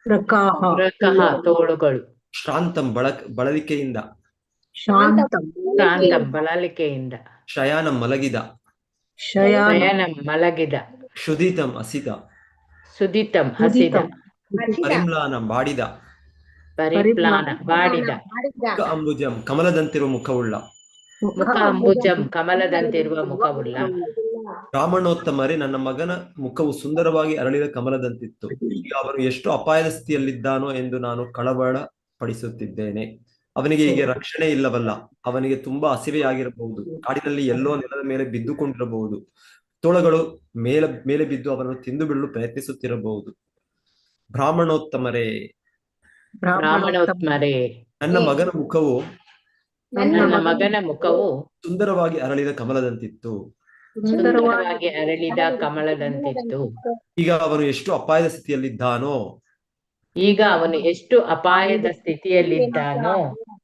Speaker 7: ವೃಕಃ ತೋಳುಗಳು.
Speaker 3: ಶ್ರಾಂತಂ ಬಳಲಿಕೆಯಿಂದ.
Speaker 7: ಶಾಂತಂ ಬಳಲಿಕೆಯಿಂದ.
Speaker 3: ಶಯಾನಂ ಮಲಗಿದ.
Speaker 7: ಶಯನಂ ಮಲಗಿದ.
Speaker 3: ಕ್ಷುದಿತಂ ಹಸಿದ.
Speaker 7: ಸುದಿತಂ ಹಸಿದ.
Speaker 3: ಪರಿಮ್ಲಾನಂ ಬಾಡಿದ.
Speaker 7: ಪರಿಪ್ಲಾನ ಬಾಡಿದ.
Speaker 3: ಮುಖ ಅಂಬುಜಂ ಕಮಲದಂತಿರುವ ಮುಖವುಳ್ಳ.
Speaker 7: ಮುಖ ಅಂಬುಜಂ ಕಮಲದಂತಿರುವ ಮುಖವುಳ್ಳ.
Speaker 3: ಬ್ರಾಹ್ಮಣೋತ್ತಮರೇ, ನನ್ನ ಮಗನ ಮುಖವು ಸುಂದರವಾಗಿ ಅರಳಿದ ಕಮಲದಂತಿತ್ತು. ಈಗ ಅವನು ಎಷ್ಟು ಅಪಾಯದ ಸ್ಥಿತಿಯಲ್ಲಿದ್ದಾನೋ ಎಂದು ನಾನು ಕಳವಳ ಪಡಿಸುತ್ತಿದ್ದೇನೆ. ಅವನಿಗೆ ಈಗ ರಕ್ಷಣೆ ಇಲ್ಲವಲ್ಲ. ಅವನಿಗೆ ತುಂಬಾ ಹಸಿವೆಯಾಗಿರಬಹುದು. ಕಾಡಿನಲ್ಲಿ ಎಲ್ಲೋ ನೆಲದ ಮೇಲೆ ಬಿದ್ದುಕೊಂಡಿರಬಹುದು. ತೋಳಗಳು ಮೇಲೆ ಬಿದ್ದು ಅವನನ್ನು ತಿಂದು ಬಿಡಲು ಪ್ರಯತ್ನಿಸುತ್ತಿರಬಹುದು. ಬ್ರಾಹ್ಮಣೋತ್ತಮರೇ, ನನ್ನ ಮಗನ ಮುಖವು ಸುಂದರವಾಗಿ ಅರಳಿದ ಕಮಲದಂತಿತ್ತು. ಈಗ ಅವನು ಎಷ್ಟು ಅಪಾಯದ ಸ್ಥಿತಿಯಲ್ಲಿದ್ದಾನೋ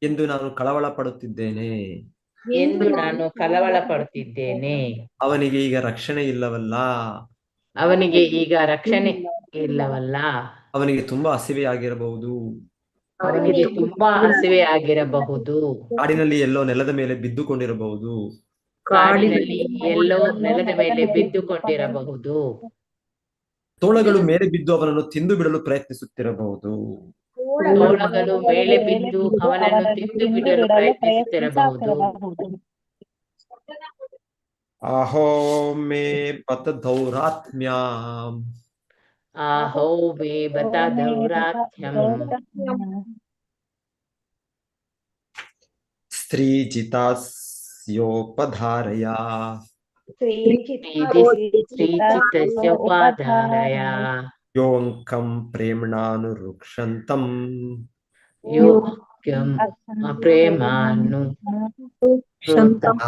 Speaker 3: ಎಂದು ನಾನು ಕಳವಳ ಪಡುತ್ತಿದ್ದೇನೆ. ಅವನಿಗೆ ಈಗ ರಕ್ಷಣೆ ಇಲ್ಲವಲ್ಲ. ಅವನಿಗೆ ತುಂಬಾ ಹಸಿವೆಯಾಗಿರಬಹುದು. ಕಾಡಿನಲ್ಲಿ ಎಲ್ಲೋ ನೆಲದ ಮೇಲೆ ಬಿದ್ದುಕೊಂಡಿರಬಹುದು. ತೋಳಗಳು ಮೇಲೆ ಬಿದ್ದು ಅವನನ್ನು ತಿಂದು ಬಿಡಲು ಪ್ರಯತ್ನಿಸುತ್ತಿರಬಹುದು. ಅಹೋ ಮೇ ಬತ ದೌರಾತ್ಮ್ಯಾಂ
Speaker 7: ಆಹೋ ವೇ ಬತ ದೌರಾತ್ಮ್ಯಂ
Speaker 3: ಸ್ತ್ರೀಜಿತಾಸ್ಯೋಪಧಾರಯ
Speaker 7: ಶ್ರೀಚಿತ್ತಸ್ಯ ಉಪಾಧಾರಯ
Speaker 3: ಯೋಂಕಂ ಪ್ರೇಮ್ಣಾನುರುಕ್ಷಂತಂ
Speaker 7: ಯೋಗ್ಯಂ ಅಪ್ರೇಮಾನು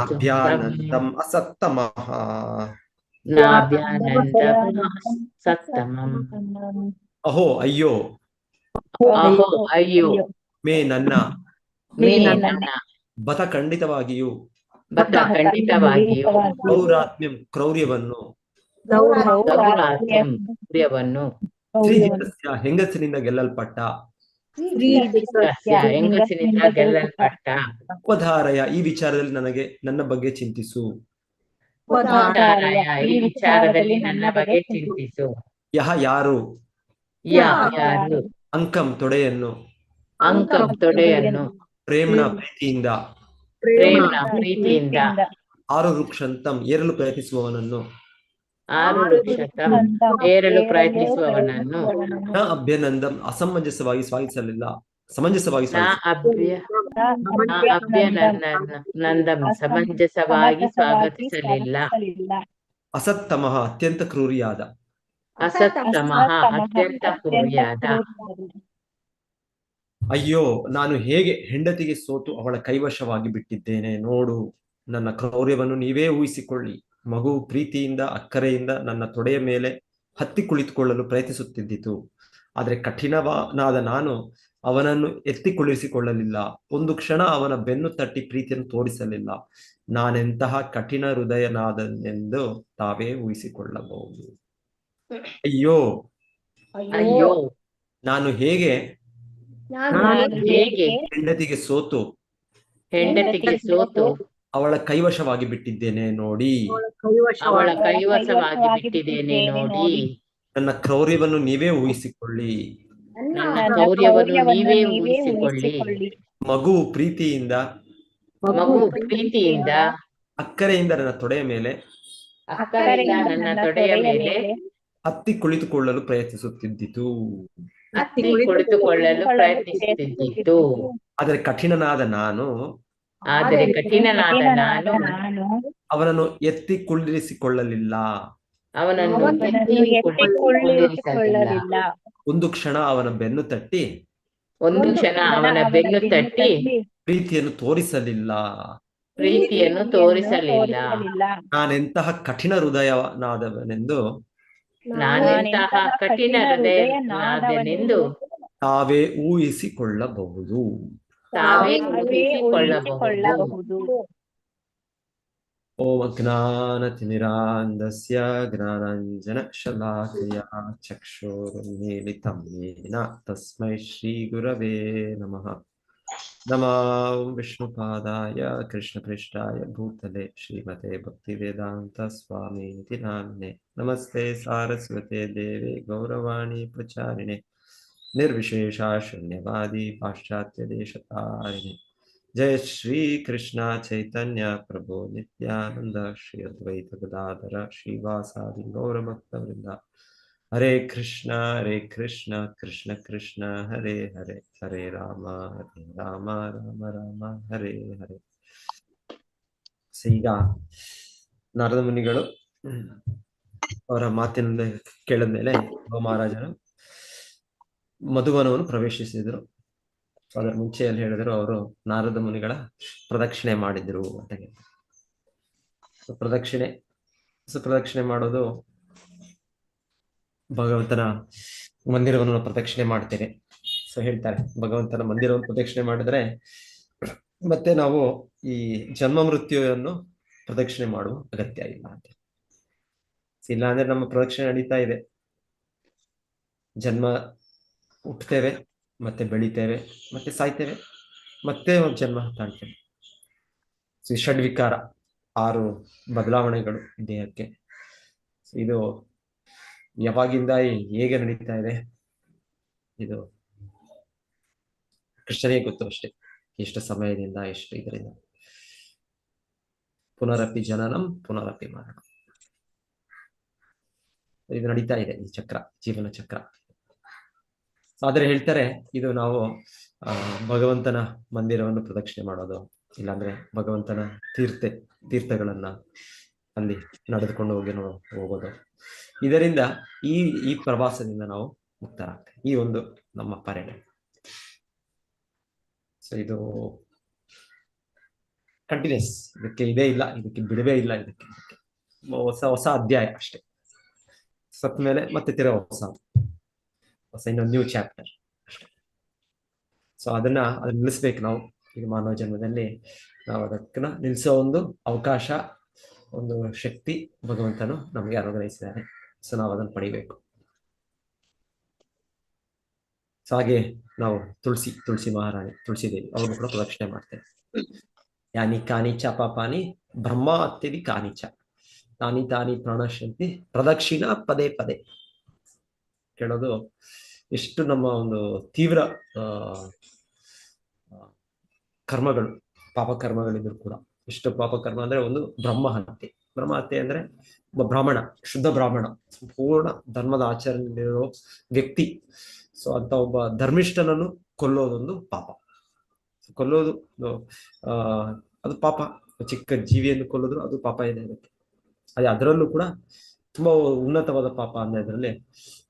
Speaker 3: ಅಭ್ಯಾನಂದಂ ಅಸತ್ತಮಃ.
Speaker 7: ನಾಭ್ಯಾನಂದ ಸತ್ತಮಂ.
Speaker 3: ಅಹೋ ಅಯ್ಯೋ,
Speaker 7: ಅಹೋ ಅಯ್ಯೋ,
Speaker 3: ಮೇ ನನ್ನ,
Speaker 7: ಮೇ ನನ್ನ,
Speaker 3: ಬತ ಖಂಡಿತವಾಗಿಯೂ,
Speaker 7: ಬತ ಖಂಡಿತವಾಗಿಯೂ,
Speaker 3: ದೌರಾತ್ಮ್ಯಂ ಕ್ರೌರ್ಯವನ್ನು,
Speaker 7: ದೌರಾತ್ಮ್ಯಂ ಕ್ರಿಯವನ್ನು,
Speaker 3: ಸ್ತ್ರೀಜಿತಸ್ಯ ಹೆಂಗಸಿನಿಂದ ಗೆಲ್ಲಲ್ಪಟ್ಟ,
Speaker 7: ಹೆಂಗಸಿನಿಂದ ಗೆಲ್ಲಲ್ಪಟ್ಟ,
Speaker 3: ಉಪಧಾರಯ ಈ ವಿಚಾರದಲ್ಲಿ ನನ್ನ ಬಗ್ಗೆ ಚಿಂತಿಸು.
Speaker 7: ಉಪಧಾರಯ ಈ ವಿಚಾರದಲ್ಲಿ ನನ್ನ ಬಗ್ಗೆ ಚಿಂತಿಸು.
Speaker 3: ಯಾರು,
Speaker 7: ಯಾರು,
Speaker 3: ಅಂಕಂ ತೊಡೆಯನ್ನು,
Speaker 7: ಅಂಕಂ ತೊಡೆಯನ್ನು,
Speaker 3: ಪ್ರೇಮ್ಣ ಪ್ರೀತಿಯಿಂದ,
Speaker 7: ಪ್ರೇಮ್ನ ಪ್ರೀತಿಯಿಂದ,
Speaker 3: ಆರುರುಕ್ಷಂತಂ ಏರಲು ಪ್ರಯತ್ನಿಸುವವನನ್ನು,
Speaker 7: ಆರುರುಕ್ಷತಂ ಏರಲು ಪ್ರಯತ್ನಿಸುವವನನ್ನು,
Speaker 3: ನ ಅಭ್ಯನಂದಂ ಸಮಂಜಸವಾಗಿ ಸ್ವಾಗತಿಸಲಿಲ್ಲ.
Speaker 7: ಅಭ್ಯನಂದಂ ಸಮಂಜಸವಾಗಿ ಸ್ವಾಗತಿಸಲಿಲ್ಲ.
Speaker 3: ಅಸತ್ತಮಃ ಅತ್ಯಂತ ಕ್ರೂರಿಯಾದ,
Speaker 7: ಅಸತ್ತಮಃ ಅತ್ಯಂತ ಕ್ರೂರಿಯಾದ.
Speaker 3: ಅಯ್ಯೋ ನಾನು ಹೇಗೆ ಹೆಂಡತಿಗೆ ಸೋತು ಅವಳ ಕೈವಶವಾಗಿ ಬಿಟ್ಟಿದ್ದೇನೆ ನೋಡು. ನನ್ನ ಕ್ರೌರ್ಯವನ್ನು ನೀವೇ ಊಹಿಸಿಕೊಳ್ಳಿ. ಮಗು ಪ್ರೀತಿಯಿಂದ ಅಕ್ಕರೆಯಿಂದ ನನ್ನ ತೊಡೆಯ ಮೇಲೆ ಹತ್ತಿ ಕುಳಿತುಕೊಳ್ಳಲು ಪ್ರಯತ್ನಿಸುತ್ತಿದ್ದಿತು. ಆದರೆ ಕಠಿಣನಾದ ನಾನು ಅವನನ್ನು ಎತ್ತಿ ಕುಳಿಸಿಕೊಳ್ಳಲಿಲ್ಲ. ಒಂದು ಕ್ಷಣ ಅವನ ಬೆನ್ನು ತಟ್ಟಿ ಪ್ರೀತಿಯನ್ನು ತೋರಿಸಲಿಲ್ಲ. ನಾನೆಂತಹ ಕಠಿಣ ಹೃದಯನಾದನೆಂದು ತಾವೇ ಊಹಿಸಿಕೊಳ್ಳಬಹುದು. ಅಯ್ಯೋ
Speaker 7: ಅಯ್ಯೋ
Speaker 3: ನಾನು ಹೇಗೆ ಹೆಂಡತಿಗೆ ಸೋತು ಅವಳ ಕೈವಶವಾಗಿ ಬಿಟ್ಟಿದ್ದೇನೆ ನೋಡಿ.
Speaker 7: ಅವಳ ಕೈವಶವಾಗಿ ಬಿಟ್ಟಿದ್ದೇನೆ ನೋಡಿ.
Speaker 3: ನನ್ನ ಕ್ರೌರ್ಯವನ್ನು ನೀವೇ ಊಹಿಸಿಕೊಳ್ಳಿ.
Speaker 7: ನನ್ನ ಕ್ರೌರ್ಯವನ್ನು ನೀವೇ ಊಹಿಸಿಕೊಳ್ಳಿ.
Speaker 3: ಮಗು ಪ್ರೀತಿಯಿಂದ ಅಕ್ಕರೆಯಿಂದ ನನ್ನ ತೊಡೆಯ ಮೇಲೆ ಹತ್ತಿ ಕುಳಿತುಕೊಳ್ಳಲು ಪ್ರಯತ್ನಿಸುತ್ತಿದ್ದಿತು. ಆದರೆ ಕಠಿಣನಾದ ನಾನು ಅವನನ್ನು ಎತ್ತಿ ಕುಳ್ಳಿರಿಸಿಕೊಳ್ಳಲಿಲ್ಲ. ಒಂದು ಕ್ಷಣ ಅವನ ಬೆನ್ನು ತಟ್ಟಿ ಪ್ರೀತಿಯನ್ನು ತೋರಿಸಲಿಲ್ಲ. ನಾನೆಂತಹ ಕಠಿಣ ಹೃದಯನಾದವನೆಂದು ತಾವೇ ಊಹಿಸಿಕೊಳ್ಳಬಹುದು. ಓಂ ಅಜ್ಞಾನತಿಮಿರಾಂಧಸ್ಯ ಜ್ಞಾನಾಂಜನ ಶಲಾಕಯ ಚಕ್ಷುರುನ್ಮೀಲಿತಂ ಯೇನ ತಸ್ಮೈ ಶ್ರೀ ಗುರವೇ ನಮಃ. ನಮೋ ವಿಷ್ಣುಪಾದಾಯ ಕೃಷ್ಣಪ್ರೇಷ್ಠಾಯ ಭೂತಲೆ ಶ್ರೀಮತೆ ಭಕ್ತಿವೇದಾಂತ ಸ್ವಾಮೀತಿ ನಾಮ್ನೆ. ನಮಸ್ತೆ ಸಾರಸ್ವತೆ ದೇವೆ ಗೌರವಾಣಿ ಪ್ರಚಾರಿಣೆ ನಿರ್ವಿಶೇಷ ಶೂನ್ಯವಾದಿ ಪಾಶ್ಚಾತ್ಯ ದೇಶತಾರಿಣೆ. ಜಯ ಶ್ರೀ ಕೃಷ್ಣ ಚೈತನ್ಯ ಪ್ರಭು ನಿತ್ಯಾನಂದ ಶ್ರೀ ಅದ್ವೈತ ಗದಾಧರ ಶ್ರೀವಾಸಾದಿ ಗೌರಭಕ್ತವೃಂದ. ಹರೇ ಕೃಷ್ಣ ಕೃಷ್ಣ ಕೃಷ್ಣ ಹರೇ ಹರೇ, ಹರೇ ರಾಮ ರಾಮ ರಾಮ ಹರೇ ಹರೇ. ಈಗ ನಾರದ ಮುನಿಗಳು ಅವರ ಮಾತಿನಿಂದ ಕೇಳಿದ್ಮೇಲೆ ಮಹಾರಾಜರು ಮಧುವನವನ್ನು ಪ್ರವೇಶಿಸಿದರು. ಅದರ ಮುಂಚೆಯಲ್ಲಿ ಹೇಳಿದ್ರು ಅವರು ನಾರದ ಮುನಿಗಳ ಪ್ರದಕ್ಷಿಣೆ ಮಾಡಿದ್ರು ಅಂತ ಹೇಳ್ತಾರೆ. ಪ್ರದಕ್ಷಿಣೆ ಮಾಡೋದು ಭಗವಂತನ ಮಂದಿರವನ್ನು ಪ್ರದಕ್ಷಿಣೆ ಮಾಡ್ತೇವೆ. ಸೊ ಹೇಳ್ತಾರೆ ಭಗವಂತನ ಮಂದಿರವನ್ನು ಪ್ರದಕ್ಷಿಣೆ ಮಾಡಿದ್ರೆ ಮತ್ತೆ ನಾವು ಈ ಜನ್ಮ ಮೃತ್ಯುವನ್ನು ಪ್ರದಕ್ಷಿಣೆ ಮಾಡುವ ಅಗತ್ಯ ಇಲ್ಲ ಅಂತ. ಇಲ್ಲ ಅಂದ್ರೆ ನಮ್ಮ ಪ್ರದಕ್ಷಿಣೆ ನಡೀತಾ ಇದೆ. ಜನ್ಮ ಹುಟ್ಟುತ್ತೇವೆ, ಮತ್ತೆ ಬೆಳಿತೇವೆ, ಮತ್ತೆ ಸಾಯ್ತೇವೆ, ಮತ್ತೆ ಒಂದು ಜನ್ಮ ತಾಳ್ತೇವೆ. ಷಡ್ವಿಕಾರ 6 ಬದಲಾವಣೆಗಳು ದೇಹಕ್ಕೆ. ಇದು ಯಾವಾಗಿಂದ ಹೇಗೆ ನಡೀತಾ ಇದೆ ಇದು ಕೃಷ್ಣನಿಗೆ ಗೊತ್ತು ಅಷ್ಟೇ. ಎಷ್ಟು ಸಮಯದಿಂದ ಎಷ್ಟು ಇದರಿಂದ. ಪುನರಪಿ ಜನನಂ ಪುನರಪಿ ಮರಣ. ಇದು ನಡೀತಾ ಇದೆ ಈ ಚಕ್ರ, ಜೀವನ ಚಕ್ರ. ಆದ್ರೆ ಹೇಳ್ತಾರೆ ಇದು ನಾವು ಭಗವಂತನ ಮಂದಿರವನ್ನು ಪ್ರದಕ್ಷಿಣೆ ಮಾಡೋದು, ಇಲ್ಲಾಂದ್ರೆ ಭಗವಂತನ ತೀರ್ಥಗಳನ್ನ ಅಲ್ಲಿ ನಡೆದುಕೊಂಡು ಹೋಗೋದು, ಇದರಿಂದ ಈ ಪ್ರವಾಸದಿಂದ ನಾವು ಮುಕ್ತರಾಗ್ತೇವೆ. ಈ ಒಂದು ನಮ್ಮ ಪ್ರೇರಣೆ. ಸೊ ಇದು ಕಂಟಿನ್ಯೂಸ್, ಇದಕ್ಕೆ ಇದೇ ಇಲ್ಲ, ಇದಕ್ಕೆ ಬಿಡುವೇ ಇಲ್ಲ, ಇದಕ್ಕೆ ಹೊಸ ಅಧ್ಯಾಯ ಅಷ್ಟೇ. ಸತ್ ಮೇಲೆ ಮತ್ತೆ ಹೊಸ ಇನ್ನೊಂದು ನ್ಯೂ ಚಾಪ್ಟರ್ ಅಷ್ಟೇ. ಸೊ ಅದನ್ನ ನಿಲ್ಲಿಸ್ಬೇಕು ನಾವು. ಈಗ ಮಾನವ ಜನ್ಮದಲ್ಲಿ ನಾವು ಅದಕ್ಕನ್ನ ನಿಲ್ಲಿಸೋ ಒಂದು ಅವಕಾಶ, ಒಂದು ಶಕ್ತಿ ಭಗವಂತನು ನಮಗೆ ಅನುಗ್ರಹಿಸಿದ್ದಾರೆ. ಸೊ ನಾವು ಅದನ್ನು ಪಡಿಬೇಕು. ಸೊ ಹಾಗೆ ನಾವು ತುಳಸಿ ಮಹಾರಾಣಿ, ತುಳಸಿ ದೇವಿ ಅವ್ರನ್ನು ಕೂಡ ಪ್ರದಕ್ಷಿಣೆ ಮಾಡ್ತೇವೆ. ಯಾನಿ ಕಾನಿಚ ಪಾಪಾನಿ ಬ್ರಹ್ಮ ಅತ್ಯದಿ ಕಾನಿಚ ತಾನಿ ತಾನಿ ಪ್ರಣಶ್ಯಂತಿ ಪ್ರದಕ್ಷಿಣ ಪದೇ ಪದೇ. ಕೇಳೋದು ಎಷ್ಟು ನಮ್ಮ ಒಂದು ತೀವ್ರ ಕರ್ಮಗಳು, ಪಾಪಕರ್ಮಗಳಿದ್ರು ಕೂಡ, ಎಷ್ಟು ಪಾಪಕರ್ಮ ಅಂದ್ರೆ ಒಂದು ಬ್ರಹ್ಮಹತ್ಯೆ ಅಂದ್ರೆ ಒಬ್ಬ ಬ್ರಾಹ್ಮಣ, ಶುದ್ಧ ಬ್ರಾಹ್ಮಣ, ಸಂಪೂರ್ಣ ಧರ್ಮದ ಆಚರಣೆಯಲ್ಲಿರೋ ವ್ಯಕ್ತಿ. ಸೊ ಅಂತ ಒಬ್ಬ ಧರ್ಮಿಷ್ಠನನ್ನು ಕೊಲ್ಲೋದೊಂದು ಪಾಪ. ಕೊಲ್ಲೋದು ಅದು ಪಾಪ. ಚಿಕ್ಕ ಜೀವಿಯನ್ನು ಕೊಲ್ಲೋದು ಅದು ಪಾಪ ಇದೆ ಅದಕ್ಕೆ. ಅದೇ ಅದರಲ್ಲೂ ಕೂಡ ತುಂಬಾ ಉನ್ನತವಾದ ಪಾಪ ಅಂದ್ರೆ ಅದರಲ್ಲಿ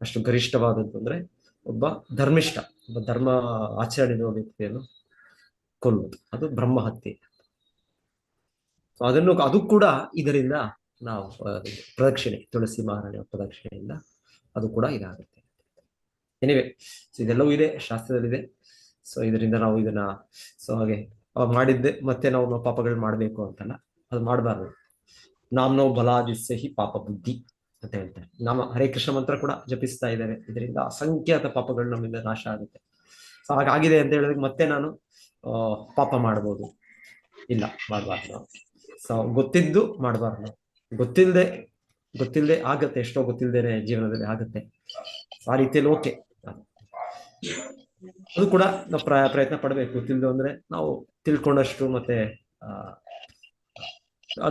Speaker 3: ಅಷ್ಟು ಗರಿಷ್ಠವಾದದ್ದು ಅಂದ್ರೆ ಒಬ್ಬ ಧರ್ಮಿಷ್ಠ, ಒಬ್ಬ ಧರ್ಮ ಆಚರಣೆ ಇರುವ ವ್ಯಕ್ತಿಯನ್ನು ಕೊಲ್ಲುವುದು, ಅದು ಬ್ರಹ್ಮಹತ್ಯೆ. ಸೊ ಅದು ಕೂಡ ಇದರಿಂದ ನಾವು ಪ್ರದಕ್ಷಿಣೆ, ತುಳಸಿ ಮಹಾರಾಣಿಯ ಪ್ರದಕ್ಷಿಣೆಯಿಂದ ಅದು ಕೂಡ ಇದಾಗುತ್ತೆ. ಎನಿವೆ, ಇದೆಲ್ಲವೂ ಇದೆ, ಶಾಸ್ತ್ರದಲ್ಲಿದೆ. ಸೊ ಇದರಿಂದ ನಾವು ಇದನ್ನ ಹಾಗೆ ಮಾಡಿದ್ದೆ ಮತ್ತೆ ನಾವು ಪಾಪಗಳು ಮಾಡ್ಬೇಕು ಅಂತಲ್ಲ, ಅದು ಮಾಡಬಾರ್ದು. ನಾಮ್ನೋ ಬಲಾದಿಸ್ಸಹಿ ಪಾಪ ಬುದ್ಧಿ ಅಂತ ಹೇಳ್ತಾರೆ. ನಾಮ ಹರೇ ಕೃಷ್ಣ ಮಂತ್ರ ಕೂಡ ಜಪಿಸ್ತಾ ಇದ್ದೇವೆ, ಇದರಿಂದ ಅಸಂಖ್ಯಾತ ಪಾಪಗಳು ನಮ್ಮಿಂದ ನಾಶ ಆಗುತ್ತೆ. ಸೊ ಹಾಗಾಗಿದೆ ಅಂತ ಹೇಳಿದ್ರೆ ಮತ್ತೆ ನಾನು ಪಾಪ ಮಾಡ್ಬೋದು, ಇಲ್ಲ, ಮಾಡಬಾರ್ದು ನಾವು. ಸೊ ಗೊತ್ತಿದ್ದು ಮಾಡಬಾರ್ದು. ಗೊತ್ತಿಲ್ಲದೆ ಆಗತ್ತೆ, ಎಷ್ಟೋ ಗೊತ್ತಿಲ್ಲದೇನೆ ಜೀವನದಲ್ಲಿ ಆಗುತ್ತೆ. ಆ ರೀತಿಯಲ್ಲಿ ಓಕೆ, ಅದು ಕೂಡ ನಾವು ಪ್ರಯತ್ನ ಪಡ್ಬೇಕು. ಗೊತ್ತಿಲ್ಲದು ಅಂದ್ರೆ ನಾವು ತಿಳ್ಕೊಂಡಷ್ಟು ಮತ್ತೆ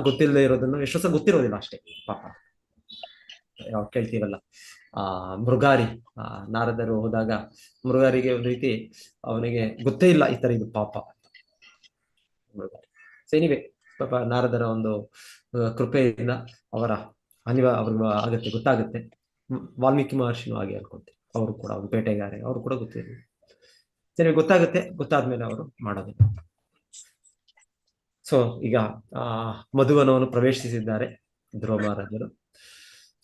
Speaker 3: ಗೊತ್ತಿಲ್ಲದೆ ಇರೋದನ್ನು ಎಷ್ಟೋ ಸಲ ಗೊತ್ತಿರೋದಿಲ್ಲ ಅಷ್ಟೇ ಪಾಪ. ಕೇಳ್ತೀವಲ್ಲ, ಮೃಗಾರಿ, ನಾರದರು ಹೋದಾಗ ಮೃಗಾರಿಗೆ ಒಂದು ರೀತಿ ಅವನಿಗೆ ಗೊತ್ತೇ ಇಲ್ಲ ಈ ತರ ಇದು ಪಾಪ. ಏನಿವೆ, ಪಾಪ ನಾರದರ ಒಂದು ಕೃಪೆಯಿಂದ ಅವ್ರಿಗೆ ಆಗತ್ತೆ, ಗೊತ್ತಾಗುತ್ತೆ. ವಾಲ್ಮೀಕಿ ಮಹರ್ಷಿನೂ ಹಾಗೆ ಅನ್ಕೊಂತಾರೆ, ಅವರು ಕೂಡ ಒಂದು ಬೇಟೆಗಾರೆ, ಅವರು ಕೂಡ ಗೊತ್ತಿರಲಿಲ್ಲ. ಸರಿ, ಗೊತ್ತಾಗುತ್ತೆ, ಗೊತ್ತಾದ್ಮೇಲೆ ಅವರು ಮಾಡೋದಿಲ್ಲ. ಸೊ ಈಗ ಮಧುವನವನ್ನು ಪ್ರವೇಶಿಸಿದ್ದಾರೆ ಧ್ರುವ ಮಹಾರಾಜರು.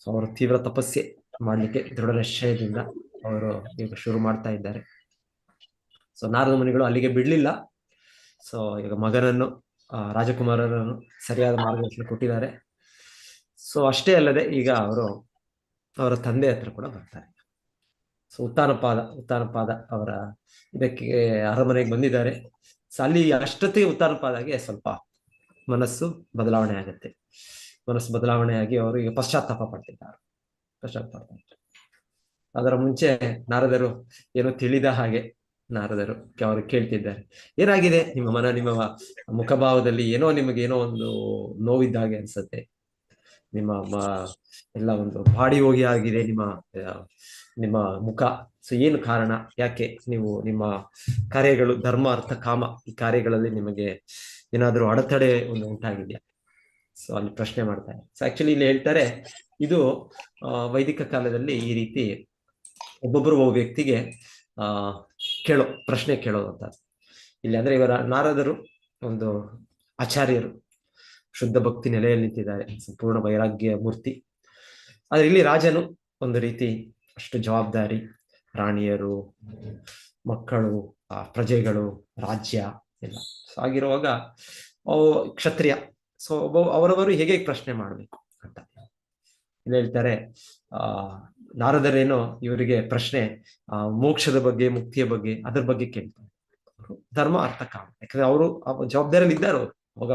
Speaker 3: ಸೊ ಅವರು ತೀವ್ರ ತಪಸ್ಸೆ ಮಾಡ್ಲಿಕ್ಕೆ ದೃಢ ನಿಶ್ಚಯದಿಂದ ಅವರು ಈಗ ಶುರು ಮಾಡ್ತಾ ಇದ್ದಾರೆ. ಸೊ ನಾರದ ಮುನಿಗಳು ಅಲ್ಲಿಗೆ ಬಿಡ್ಲಿಲ್ಲ. ಸೊ ಈಗ ಮಗನನ್ನು, ರಾಜಕುಮಾರರನ್ನು ಸರಿಯಾದ ಮಾರ್ಗದರ್ಶನ ಕೊಟ್ಟಿದ್ದಾರೆ. ಸೊ ಅಷ್ಟೇ ಅಲ್ಲದೆ ಈಗ ಅವರ ತಂದೆ ಹತ್ರ ಕೂಡ ಬರ್ತಾರೆ. ಸೊ ಉತ್ತಾನಪಾದ ಅವರ ಇದಕ್ಕೆ ಅರಮನೆಗೆ ಬಂದಿದ್ದಾರೆ. ಸೊ ಅಲ್ಲಿ ಅಷ್ಟೊತ್ತಿಗೆ ಉತ್ತಾನಪಾದಗೆ ಸ್ವಲ್ಪ ಮನಸ್ಸು ಬದಲಾವಣೆ ಆಗುತ್ತೆ. ಮನಸ್ಸು ಬದಲಾವಣೆಯಾಗಿ ಅವರು ಈಗ ಪಶ್ಚಾತ್ತಾಪ ಪಡ್ತಿದ್ದಾರೆ. ಅದರ ಮುಂಚೆ ನಾರದರು ಏನೋ ತಿಳಿದ ಹಾಗೆ ಅವರು ಕೇಳ್ತಿದ್ದಾರೆ, ಏನಾಗಿದೆ ನಿಮ್ಮ ಮುಖಭಾವದಲ್ಲಿ ಏನೋ ನಿಮಗೇನೋ ಒಂದು ನೋವಿದ್ದಾಗೆ ಅನ್ಸುತ್ತೆ, ನಿಮ್ಮ ಎಲ್ಲ ಒಂದು ಬಾಡಿ ಹೋಗಿ ಆಗಿದೆ ನಿಮ್ಮ ಮುಖ. ಸೊ ಏನು ಕಾರಣ, ಯಾಕೆ ನೀವು ನಿಮ್ಮ ಕಾರ್ಯಗಳು, ಧರ್ಮ ಅರ್ಥ ಕಾಮ, ಈ ಕಾರ್ಯಗಳಲ್ಲಿ ನಿಮಗೆ ಏನಾದ್ರೂ ಅಡೆತಡೆ ಉಂಟಾಗಿದೆಯಾ? ಸೊ ಅಲ್ಲಿ ಪ್ರಶ್ನೆ ಮಾಡ್ತಾರೆ. ಸೊ ಆಕ್ಚುಲಿ ಇಲ್ಲಿ ಹೇಳ್ತಾರೆ, ಇದು ವೈದಿಕ ಕಾಲದಲ್ಲಿ ಈ ರೀತಿ ಒಬ್ಬೊಬ್ಬರು ಒಬ್ಬ ವ್ಯಕ್ತಿಗೆ ಪ್ರಶ್ನೆ ಕೇಳೋದು ಅಂತ ಇಲ್ಲಿ. ಅಂದ್ರೆ ಇವರ ನಾರದರು ಒಂದು ಆಚಾರ್ಯರು, ಶುದ್ಧ ಭಕ್ತಿ ನೆಲೆಯಲ್ಲಿ ನಿಂತಿದ್ದಾರೆ, ಸಂಪೂರ್ಣ ವೈರಾಗ್ಯ ಮೂರ್ತಿ. ಆದ್ರೆ ಇಲ್ಲಿ ರಾಜನು ಒಂದು ರೀತಿ ಅಷ್ಟು ಜವಾಬ್ದಾರಿ, ರಾಣಿಯರು, ಮಕ್ಕಳು, ಪ್ರಜೆಗಳು, ರಾಜ್ಯ ಎಲ್ಲ ಆಗಿರುವಾಗ ಕ್ಷತ್ರಿಯ. ಸೊ ಅವರವರು ಹೇಗೆ ಪ್ರಶ್ನೆ ಮಾಡ್ಬೇಕು ಅಂತ ಇಲ್ಲಿ ಹೇಳ್ತಾರೆ. ನಾರದರೇನೋ ಇವರಿಗೆ ಪ್ರಶ್ನೆ ಮೋಕ್ಷದ ಬಗ್ಗೆ, ಮುಕ್ತಿಯ ಬಗ್ಗೆ, ಅದ್ರ ಬಗ್ಗೆ ಕೇಳ್ತಾರೆ. ಧರ್ಮ ಅರ್ಥ ಕಾಮ, ಯಾಕಂದ್ರೆ ಅವರು ಜವಾಬ್ದಾರಿಯಲ್ಲಿ ಇದ್ದಾರೆ. ಅವಾಗ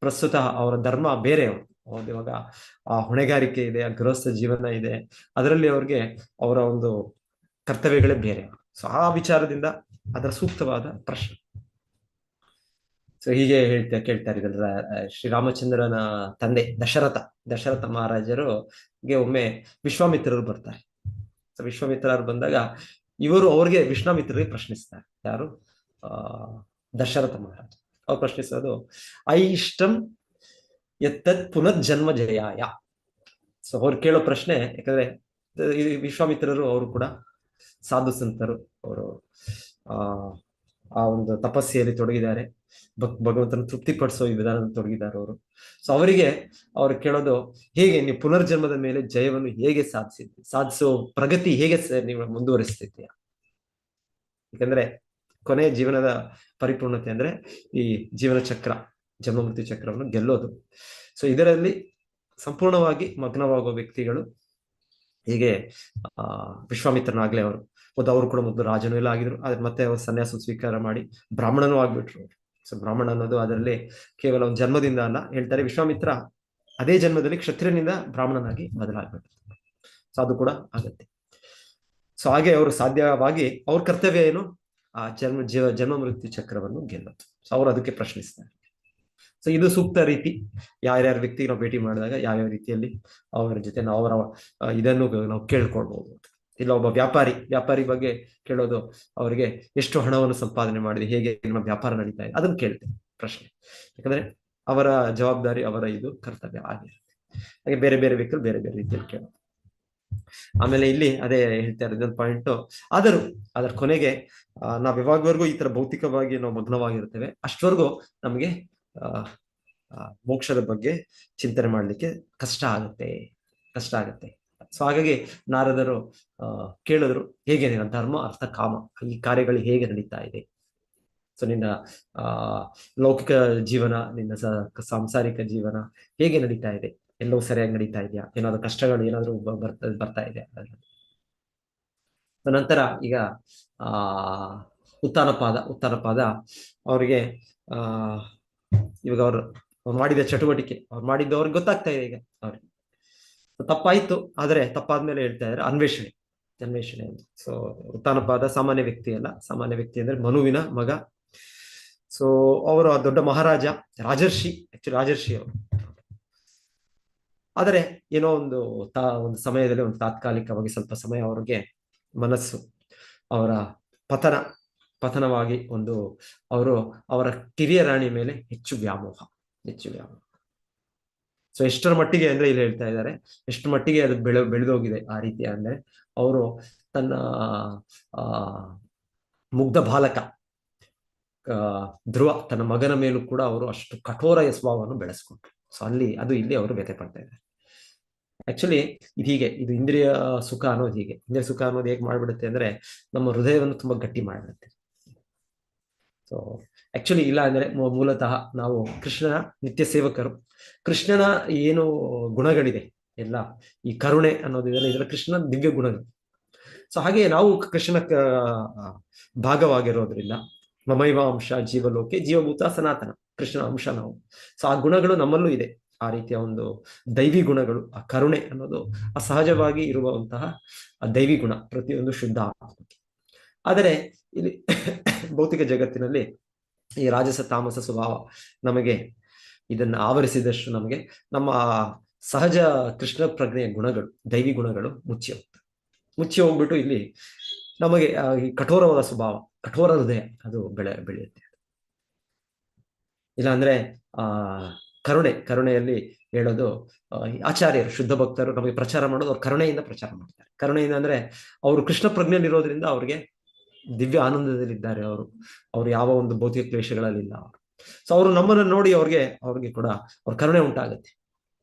Speaker 3: ಪ್ರಸ್ತುತ ಅವರ ಧರ್ಮ ಬೇರೆ. ಅವ್ರು ಇವಾಗ ಹೊಣೆಗಾರಿಕೆ ಇದೆ, ಗೃಹಸ್ಥ ಜೀವನ ಇದೆ, ಅದರಲ್ಲಿ ಅವ್ರಿಗೆ ಅವರ ಒಂದು ಕರ್ತವ್ಯಗಳೇ ಬೇರೆ. ಸೊ ಆ ವಿಚಾರದಿಂದ ಅದರ ಸೂಕ್ತವಾದ ಪ್ರಶ್ನೆ. ಸೊ ಹೀಗೆ ಕೇಳ್ತಾರೆ ಇದರ ಶ್ರೀರಾಮಚಂದ್ರನ ತಂದೆ ದಶರಥ ಮಹಾರಾಜರುಗೆ ಒಮ್ಮೆ ವಿಶ್ವಾಮಿತ್ರರು ಬರ್ತಾರೆ. ಸೊ ವಿಶ್ವಾಮಿತ್ರರು ಬಂದಾಗ ಇವರು ಅವ್ರಿಗೆ ವಿಶ್ವಾಮಿತ್ರರಿಗೆ ಪ್ರಶ್ನಿಸ್ತಾರೆ. ಯಾರು? ದಶರಥ ಮಹಾರಾಜ ಅವ್ರು ಪ್ರಶ್ನಿಸೋದು ಇಷ್ಟಂ ಎತ್ತದ್ ಪುನರ್ಜನ್ಮ ಜಯಾಯ. ಸೊ ಅವ್ರು ಕೇಳೋ ಪ್ರಶ್ನೆ, ಯಾಕಂದ್ರೆ ವಿಶ್ವಾಮಿತ್ರರು ಅವರು ಕೂಡ ಸಾಧು ಸಂತರು, ಅವರು ಆ ಒಂದು ತಪಸ್ಸೆಯಲ್ಲಿ ತೊಡಗಿದ್ದಾರೆ, ಭಗವಂತನ ತೃಪ್ತಿಪಡಿಸೋ ಈ ವಿಧಾನದಲ್ಲಿ ತೊಡಗಿದ್ದಾರೆ ಅವರು. ಸೊ ಅವರಿಗೆ ಅವ್ರು ಕೇಳೋದು, ಹೇಗೆ ನೀವು ಪುನರ್ಜನ್ಮದ ಮೇಲೆ ಜಯವನ್ನು ಹೇಗೆ ಸಾಧಿಸೋ ಪ್ರಗತಿ ಹೇಗೆ ನೀವು ಮುಂದುವರಿಸ್ತಿದ್ದೀಯ? ಯಾಕಂದ್ರೆ ಕೊನೆಯ ಜೀವನದ ಪರಿಪೂರ್ಣತೆ ಅಂದ್ರೆ ಈ ಜೀವನ ಚಕ್ರ, ಜನ್ಮ ಮೃತ್ಯು ಚಕ್ರವನ್ನು ಗೆಲ್ಲೋದು. ಸೊ ಇದರಲ್ಲಿ ಸಂಪೂರ್ಣವಾಗಿ ಮಗ್ನವಾಗುವ ವ್ಯಕ್ತಿಗಳು ಹೀಗೆ ವಿಶ್ವಾಮಿತ್ರನಾಗ್ಲೇ ಅವರು ಕೂಡ ಮೊದಲು ರಾಜನೂ ಎಲ್ಲ ಆಗಿದ್ರು, ಆದ್ರೆ ಮತ್ತೆ ಅವರು ಸನ್ಯಾಸ ಸ್ವೀಕಾರ ಮಾಡಿ ಬ್ರಾಹ್ಮಣನೂ ಆಗ್ಬಿಟ್ರು. ಸೊ ಬ್ರಾಹ್ಮಣ ಅನ್ನೋದು ಅದರಲ್ಲಿ ಕೇವಲ ಒಂದು ಜನ್ಮದಿಂದ ಅಲ್ಲ, ಹೇಳ್ತಾರೆ ವಿಶ್ವಾಮಿತ್ರ ಅದೇ ಜನ್ಮದಲ್ಲಿ ಕ್ಷತ್ರಿಯನಿಂದ ಬ್ರಾಹ್ಮಣನಾಗಿ ಬದಲಾಗ್ಬಿಟ್ರು. ಸೊ ಅದು ಕೂಡ ಆಗತ್ತೆ. ಸೊ ಹಾಗೆ ಅವರು ಸಾಧ್ಯವಾಗಿ ಅವ್ರ ಕರ್ತವ್ಯ ಏನು? ಆ ಜನ್ಮ ಮೃತ್ಯು ಚಕ್ರವನ್ನು ಗೆಲ್ಲೋದು. ಸೊ ಅವರು ಅದಕ್ಕೆ ಪ್ರಶ್ನಿಸ್ತಾರೆ. ಸೊ ಇದು ಸೂಕ್ತ ರೀತಿ. ಯಾರ್ಯಾರ ವ್ಯಕ್ತಿಗೆ ನಾವು ಭೇಟಿ ಮಾಡಿದಾಗ ಯಾವ್ಯಾವ ರೀತಿಯಲ್ಲಿ ಅವರ ಜೊತೆ ನಾವು ಅವರ ಇದನ್ನು ನಾವು ಕೇಳ್ಕೊಳ್ಬಹುದು. ಇಲ್ಲ ಒಬ್ಬ ವ್ಯಾಪಾರಿ ಬಗ್ಗೆ ಕೇಳೋದು, ಅವರಿಗೆ ಎಷ್ಟು ಹಣವನ್ನು ಸಂಪಾದನೆ ಮಾಡಿದೆ, ಹೇಗೆ ನಿಮ್ಮ ವ್ಯಾಪಾರ ನಡೀತಾ ಇದೆ, ಅದನ್ನು ಕೇಳ್ತೇವೆ ಪ್ರಶ್ನೆ. ಯಾಕಂದ್ರೆ ಅವರ ಜವಾಬ್ದಾರಿ, ಅವರ ಇದು ಕರ್ತವ್ಯ ಆಗಿರುತ್ತೆ. ಹಾಗೆ ಬೇರೆ ಬೇರೆ ವ್ಯಕ್ತಿಗಳು ಬೇರೆ ಬೇರೆ ರೀತಿಯಲ್ಲಿ ಕೇಳೋದು. ಆಮೇಲೆ ಇಲ್ಲಿ ಅದೇ ಹೇಳ್ತಾ ಇರೋದು ಒಂದು ಪಾಯಿಂಟ್, ಅದರ ಕೊನೆಗೆ ನಾವ್ ಯಾವಾಗವರೆಗೂ ಈ ತರ ಭೌತಿಕವಾಗಿ ನಾವು ಮಗ್ನವಾಗಿರ್ತೇವೆ ಅಷ್ಟವರೆಗೂ ನಮಗೆ ಮೋಕ್ಷದ ಬಗ್ಗೆ ಚಿಂತನೆ ಮಾಡ್ಲಿಕ್ಕೆ ಕಷ್ಟ ಆಗುತ್ತೆ. ಸೊ ಹಾಗಾಗಿ ನಾರದರು ಕೇಳಿದ್ರು, ಹೇಗೆ ನಿನ್ನ ಧರ್ಮ ಅರ್ಥ ಕಾಮ ಈ ಕಾರ್ಯಗಳು ಹೇಗೆ ನಡೀತಾ ಇದೆ? ಸೊ ನಿನ್ನ ಲೌಕಿಕ ಜೀವನ, ನಿನ್ನ ಸಾಂಸಾರಿಕ ಜೀವನ ಹೇಗೆ ನಡೀತಾ ಇದೆ? ಎಲ್ಲವೂ ಸರಿಯಾಗಿ ನಡೀತಾ ಇದೆಯಾ? ಏನಾದ್ರು ಕಷ್ಟಗಳು ಏನಾದ್ರು ಬರ್ತಾ ಇದೆ? ನಂತರ ಈಗ ಉತ್ತಾನಪಾದ ಅವರಿಗೆ ಇವಾಗ ಅವ್ರು ಮಾಡಿದ ಚಟುವಟಿಕೆ, ಅವ್ರು ಮಾಡಿದ್ದು ಅವ್ರಿಗೆ ಗೊತ್ತಾಗ್ತಾ ಇದೆ. ಈಗ ಅವ್ರಿಗೆ ತಪ್ಪಾಯ್ತು, ಆದ್ರೆ ತಪ್ಪಾದ್ಮೇಲೆ ಹೇಳ್ತಾ ಇದ್ದಾರೆ ಅನ್ವೇಷಣೆ ಅಂತ. ಸೊ ಉತ್ತಾನಪಾದ ಸಾಮಾನ್ಯ ವ್ಯಕ್ತಿ ಅಲ್ಲ. ಸಾಮಾನ್ಯ ವ್ಯಕ್ತಿ ಅಂದ್ರೆ ಮನುವಿನ ಮಗ. ಸೊ ಅವರು ದೊಡ್ಡ ಮಹಾರಾಜ, ರಾಜರ್ಷಿ ಅವರು. ಆದರೆ ಏನೋ ಒಂದು ಸಮಯದಲ್ಲಿ ಒಂದು ತಾತ್ಕಾಲಿಕವಾಗಿ ಸ್ವಲ್ಪ ಸಮಯ ಅವ್ರಿಗೆ ಮನಸ್ಸು ಅವರ ಪತನವಾಗಿ ಅವರು ಅವರ ಕಿರಿಯ ರಾಣಿ ಮೇಲೆ ಹೆಚ್ಚು ವ್ಯಾಮೋಹ. ಸೊ ಎಷ್ಟರ ಮಟ್ಟಿಗೆ ಅಂದ್ರೆ ಇಲ್ಲಿ ಹೇಳ್ತಾ ಇದ್ದಾರೆ, ಎಷ್ಟು ಮಟ್ಟಿಗೆ ಅದು ಬೆಳೆದೋಗಿದೆ ಆ ರೀತಿ ಅಂದ್ರೆ, ಅವರು ತನ್ನ ಮುಗ್ಧ ಬಾಲಕ ಧ್ರುವ ತನ್ನ ಮಗನ ಮೇಲೂ ಕೂಡ ಅವರು ಅಷ್ಟು ಕಠೋರ ಸ್ವಭಾವವನ್ನು ಬೆಳೆಸ್ಕೊಂಡ್ರು. ಸೊ ಇಲ್ಲಿ ಅವರು ವ್ಯಥೆ ಪಡ್ತಾ ಇದ್ದಾರೆ. ಆಕ್ಚುಲಿ ಇದು ಇಂದ್ರಿಯ ಸುಖ ಅನ್ನೋದು ಹೀಗೆ. ಇಂದ್ರಿಯ ಸುಖ ಅನ್ನೋದು ಹೇಗೆ ಮಾಡ್ಬಿಡುತ್ತೆ ಅಂದ್ರೆ ನಮ್ಮ ಹೃದಯವನ್ನು ತುಂಬಾ ಗಟ್ಟಿ ಮಾಡಿಬಿಡುತ್ತೆ. ಸೊ ಆಕ್ಚುಲಿ ಇಲ್ಲ ಅಂದ್ರೆ ಮೂಲತಃ ನಾವು ಕೃಷ್ಣನ ನಿತ್ಯ ಸೇವಕರು. ಕೃಷ್ಣನ ಏನು ಗುಣಗಳಿದೆ ಎಲ್ಲ, ಈ ಕರುಣೆ ಅನ್ನೋದು ಇದೆಲ್ಲ ಕೃಷ್ಣನ ದಿವ್ಯ ಗುಣಗಳು. ಸೊ ಹಾಗೆ ನಾವು ಕೃಷ್ಣನ ಭಾಗವಾಗಿರೋದ್ರಿಂದ ಮಮೈವ ಅಂಶ ಜೀವಲೋಕೆ ಜೀವಭೂತ ಸನಾತನ, ಕೃಷ್ಣನ ಅಂಶ ನಾವು. ಸೊ ಆ ಗುಣಗಳು ನಮ್ಮಲ್ಲೂ ಇದೆ. ಆ ರೀತಿಯ ಒಂದು ದೈವಿ ಗುಣಗಳು, ಆ ಕರುಣೆ ಅನ್ನೋದು ಅಸಹಜವಾಗಿ ಇರುವಂತಹ ದೈವಿ ಗುಣ ಪ್ರತಿಯೊಂದು ಶುದ್ಧ ಆತ್ಮಕ್ಕೆ. ಆದರೆ ಇಲ್ಲಿ ಭೌತಿಕ ಜಗತ್ತಿನಲ್ಲಿ ಈ ರಾಜಸ ತಾಮಸ ಸ್ವಭಾವ ನಮಗೆ ಇದನ್ನು ಆವರಿಸಿದಷ್ಟು ನಮಗೆ ನಮ್ಮ ಸಹಜ ಕೃಷ್ಣ ಪ್ರಜ್ಞೆಯ ಗುಣಗಳು, ದೈವಿ ಗುಣಗಳು ಮುಚ್ಚಿ ಹೋಗ್ಬಿಟ್ಟು ಇಲ್ಲಿ ನಮಗೆ ಈ ಕಠೋರವಾದ ಸ್ವಭಾವ, ಕಠೋರ ಹೃದಯ ಅದು ಬೆಳೆಯುತ್ತೆ. ಇಲ್ಲಾಂದ್ರೆ ಕರುಣೆಯಲ್ಲಿ ಹೇಳೋದು, ಆಚಾರ್ಯರು ಶುದ್ಧ ಭಕ್ತರು ನಮಗೆ ಪ್ರಚಾರ ಮಾಡೋದು ಅವ್ರು ಕರುಣೆಯಿಂದ ಪ್ರಚಾರ ಮಾಡ್ತಾರೆ. ಕರುಣೆಯಿಂದ ಅಂದ್ರೆ ಅವರು ಕೃಷ್ಣ ಪ್ರಜ್ಞೆಯಲ್ಲಿ ಇರೋದ್ರಿಂದ ಅವ್ರಿಗೆ ದಿವ್ಯ ಆನಂದದಲ್ಲಿದ್ದಾರೆ. ಅವರು ಯಾವ ಒಂದು ಭೌತಿಕ ಕ್ಲೇಶಗಳಲ್ಲಿಲ್ಲ ಅವರು. ಸೊ ಅವರು ನಮ್ಮನ್ನು ನೋಡಿ ಅವ್ರಿಗೆ ಕೂಡ ಅವ್ರ ಕರುಣೆ ಉಂಟಾಗುತ್ತೆ.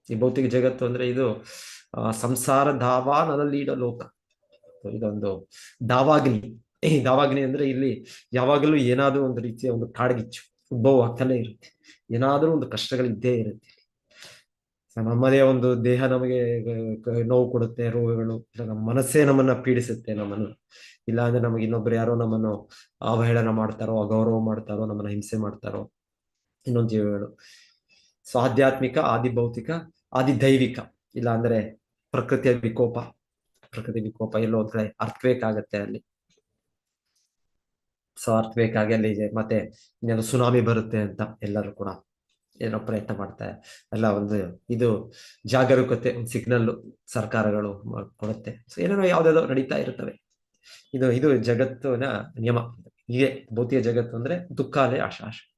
Speaker 3: ಈ ಭೌತಿಕ ಜಗತ್ತು ಅಂದ್ರೆ ಇದು ಸಂಸಾರ ಧಾವಾನಲೀಡ ಲೋಕ, ಇದೊಂದು ದಾವಾಗ್ನಿ. ಈ ದಾವಾಗ್ನಿ ಅಂದ್ರೆ ಇಲ್ಲಿ ಯಾವಾಗಲೂ ಏನಾದ್ರೂ ಒಂದು ರೀತಿಯ ಒಂದು ಕಾಡ್ಗಿಚ್ಚು ಉದ್ಭವ ಆಗ್ತಾನೆ ಇರುತ್ತೆ. ಏನಾದ್ರೂ ಒಂದು ಕಷ್ಟಗಳಿದ್ದೇ ಇರುತ್ತೆ. ನಮ್ಮದೇ ಒಂದು ದೇಹ ನಮಗೆ ನೋವು ಕೊಡುತ್ತೆ, ರೋಗಗಳು, ನಮ್ಮ ಮನಸ್ಸೇ ನಮ್ಮನ್ನ ಪೀಡಿಸುತ್ತೆ ನಮ್ಮನ್ನು. ಇಲ್ಲ ಅಂದ್ರೆ ನಮಗೆ ಇನ್ನೊಬ್ರು ಯಾರೋ ನಮ್ಮನ್ನು ಅವಹೇಳನ ಮಾಡ್ತಾರೋ, ಅಗೌರವ ಮಾಡ್ತಾರೋ, ನಮ್ಮನ್ನ ಹಿಂಸೆ ಮಾಡ್ತಾರೋ, ಇನ್ನೊಂದು ಜೀವಗಳು. ಸೊ ಆಧ್ಯಾತ್ಮಿಕ, ಆದಿ ಭೌತಿಕ, ಆದಿ ದೈವಿಕ. ಇಲ್ಲ ಅಂದ್ರೆ ಪ್ರಕೃತಿ ವಿಕೋಪ ಎಲ್ಲೋ ಒಂದ್ ಕಡೆ ಅರ್ಥವೇಕ್ ಆಗತ್ತೆ ಅಲ್ಲಿ. ಸೊ ಅರ್ಥ ಬೇಕಾಗಿ ಅಲ್ಲಿ ಮತ್ತೆ ಇನ್ನೇನು ಸುನಾಮಿ ಬರುತ್ತೆ ಅಂತ ಎಲ್ಲರೂ ಕೂಡ ಏನೋ ಪ್ರಯತ್ನ ಮಾಡ್ತಾರೆ. ಎಲ್ಲ ಒಂದು ಇದು ಜಾಗರೂಕತೆ, ಒಂದು ಸಿಗ್ನಲ್ ಸರ್ಕಾರಗಳು ಕೊಡುತ್ತೆ. ಸೊ ಏನೇನೋ ಯಾವ್ದಾದ್ರು ನಡೀತಾ ಇರ್ತವೆ. ಇದು ಜಗತ್ತಿನ ನಿಯಮ. ಹೀಗೆ ಭೌತಿಕ ಜಗತ್ತು ಅಂದ್ರೆ ದುಃಖ ಅಲೆ ಶಾಶ್ವತ.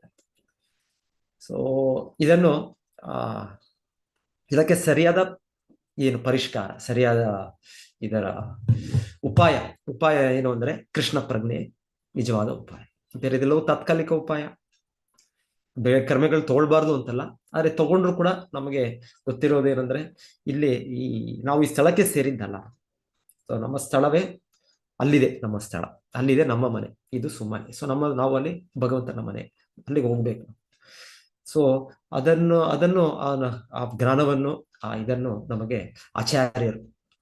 Speaker 3: ಸೊ ಇದನ್ನು ಇದಕ್ಕೆ ಸರಿಯಾದ ಏನು ಪರಿಷ್ಕಾರ, ಸರಿಯಾದ ಇದರ ಉಪಾಯ ಏನು ಅಂದ್ರೆ ಕೃಷ್ಣ ಪ್ರಜ್ಞೆ ನಿಜವಾದ ಉಪಾಯ. ಬೇರೆದೆಲ್ಲವೂ ತಾತ್ಕಾಲಿಕ ಉಪಾಯ. ಬೇರೆ ಕರ್ಮೆಗಳು ತಗೊಳ್ಬಾರ್ದು ಅಂತಲ್ಲ, ಆದ್ರೆ ತಗೊಂಡ್ರು ಕೂಡ ನಮಗೆ ಗೊತ್ತಿರೋದೇನಂದ್ರೆ ಇಲ್ಲಿ ನಾವು ಈ ಸ್ಥಳಕ್ಕೆ ಸೇರಿದ್ದಲ್ಲ. ಸೊ ನಮ್ಮ ಸ್ಥಳವೇ ಅಲ್ಲಿದೆ, ನಮ್ಮ ಸ್ಥಳ ಅಲ್ಲಿದೆ, ನಮ್ಮ ಮನೆ ಇದು ಸುಮ್ಮನೆ. ಸೊ ನಾವು ಅಲ್ಲಿ ಭಗವಂತನ ಮನೆ, ಅಲ್ಲಿಗೆ ಹೋಗ್ಬೇಕು. ಸೊ ಅದನ್ನು ಆ ಜ್ಞಾನವನ್ನು ಇದನ್ನು ನಮಗೆ ಆಚಾರ್ಯರು,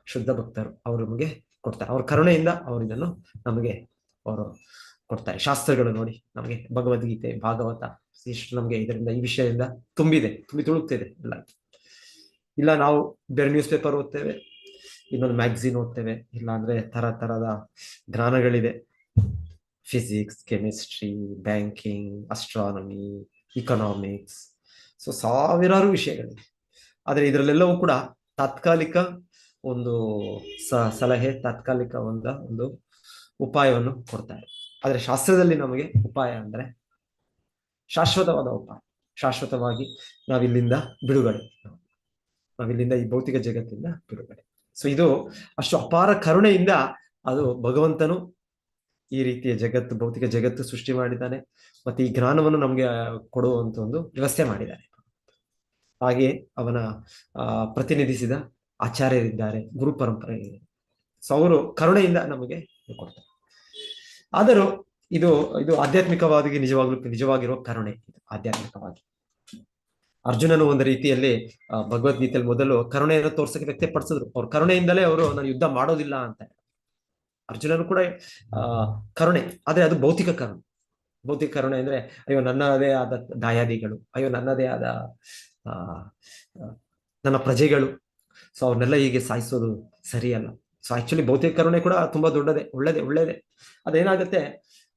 Speaker 3: ಶುದ್ಧ ಭಕ್ತರು ಅವರು ನಮಗೆ ಕೊಡ್ತಾರೆ. ಅವ್ರ ಕರುಣೆಯಿಂದ ಅವರು ಇದನ್ನು ನಮಗೆ ಅವರು ಕೊಡ್ತಾರೆ. ಶಾಸ್ತ್ರಗಳು ನೋಡಿ ನಮಗೆ ಭಗವದ್ಗೀತೆ, ಭಾಗವತ ಇಷ್ಟು ನಮಗೆ ಇದರಿಂದ ಈ ವಿಷಯದಿಂದ ತುಂಬಿ ತುಳುಕ್ತಿದೆ ಎಲ್ಲ. ಇಲ್ಲ ನಾವು ಬೇರೆ ನ್ಯೂಸ್ ಪೇಪರ್ ಓದ್ತೇವೆ, ಇನ್ನೊಂದು ಮ್ಯಾಗಝಿನ್ ಓದ್ತೇವೆ, ಇಲ್ಲ ಅಂದ್ರೆ ತರದ ಜ್ಞಾನಗಳಿದೆ. Physics, chemistry, banking, astronomy, economics, so ಸಾವಿರಾರು ವಿಷಯಗಳಿವೆ. ಆದ್ರೆ ಇದರಲ್ಲೆಲ್ಲವೂ ಕೂಡ ತಾತ್ಕಾಲಿಕ ಒಂದು ಸಲಹೆ, ತಾತ್ಕಾಲಿಕ ಒಂದು ಉಪಾಯವನ್ನು ಕೊಡ್ತಾರೆ. ಆದ್ರೆ ಶಾಸ್ತ್ರದಲ್ಲಿ ನಮಗೆ ಉಪಾಯ ಅಂದ್ರೆ ಶಾಶ್ವತವಾದ ಉಪಾಯ. ಶಾಶ್ವತವಾಗಿ ನಾವಿಲ್ಲಿಂದ ಬಿಡುಗಡೆ, ನಾವಿಲ್ಲಿಂದ ಈ ಭೌತಿಕ ಜಗತ್ತಿಂದ ಬಿಡುಗಡೆ. ಸೊ ಇದು ಅಷ್ಟು ಅಪಾರ ಕರುಣೆಯಿಂದ ಅದು ಭಗವಂತನು ಈ ರೀತಿಯ ಜಗತ್ತು, ಭೌತಿಕ ಜಗತ್ತು ಸೃಷ್ಟಿ ಮಾಡಿದ್ದಾನೆ. ಮತ್ತೆ ಈ ಜ್ಞಾನವನ್ನು ನಮ್ಗೆ ಕೊಡುವಂತ ಒಂದು ವ್ಯವಸ್ಥೆ ಮಾಡಿದ್ದಾನೆ. ಹಾಗೆ ಅವನ ಪ್ರತಿನಿಧಿಸಿದ ಆಚಾರ್ಯರಿದ್ದಾರೆ, ಗುರು ಪರಂಪರೆ ಇದೆ. ಸೊ ಅವರು ಕರುಣೆಯಿಂದ ನಮಗೆ ಕೊಡ್ತಾರೆ. ಆದರೂ ಇದು ಆಧ್ಯಾತ್ಮಿಕವಾಗಿ ನಿಜವಾಗಿರುವ ಕರುಣೆ. ಆಧ್ಯಾತ್ಮಿಕವಾಗಿ ಅರ್ಜುನನು ಒಂದು ರೀತಿಯಲ್ಲಿ ಭಗವದ್ಗೀತೆಯಲ್ಲಿ ಮೊದಲು ಕರುಣೆಯನ್ನು ತೋರ್ಸಕ್ಕೆ ವ್ಯಕ್ತಪಡಿಸಿದ್ರು. ಅವ್ರ ಕರುಣೆಯಿಂದಲೇ ಅವರು ನಾನು ಯುದ್ಧ ಮಾಡೋದಿಲ್ಲ ಅಂತ. ಅರ್ಜುನನು ಕೂಡ ಕರುಣೆ, ಆದ್ರೆ ಅದು ಭೌತಿಕ ಕರುಣೆ. ಭೌತಿಕ ಕರುಣೆ ಅಂದ್ರೆ ಅಯ್ಯೋ ನನ್ನದೇ ಆದ ದಾಯಾದಿಗಳು, ಅಯ್ಯೋ ನನ್ನದೇ ಆದ ನನ್ನ ಪ್ರಜೆಗಳು, ಸೊ ಅವ್ರನ್ನೆಲ್ಲ ಹೀಗೆ ಸಾಯಿಸೋದು ಸರಿಯಲ್ಲ. ಸೊ ಆಕ್ಚುಲಿ ಭೌತಿಕ ಕರುಣೆ ಕೂಡ ತುಂಬಾ ದೊಡ್ಡದೇ, ಒಳ್ಳೇದೇ. ಅದೇನಾಗುತ್ತೆ,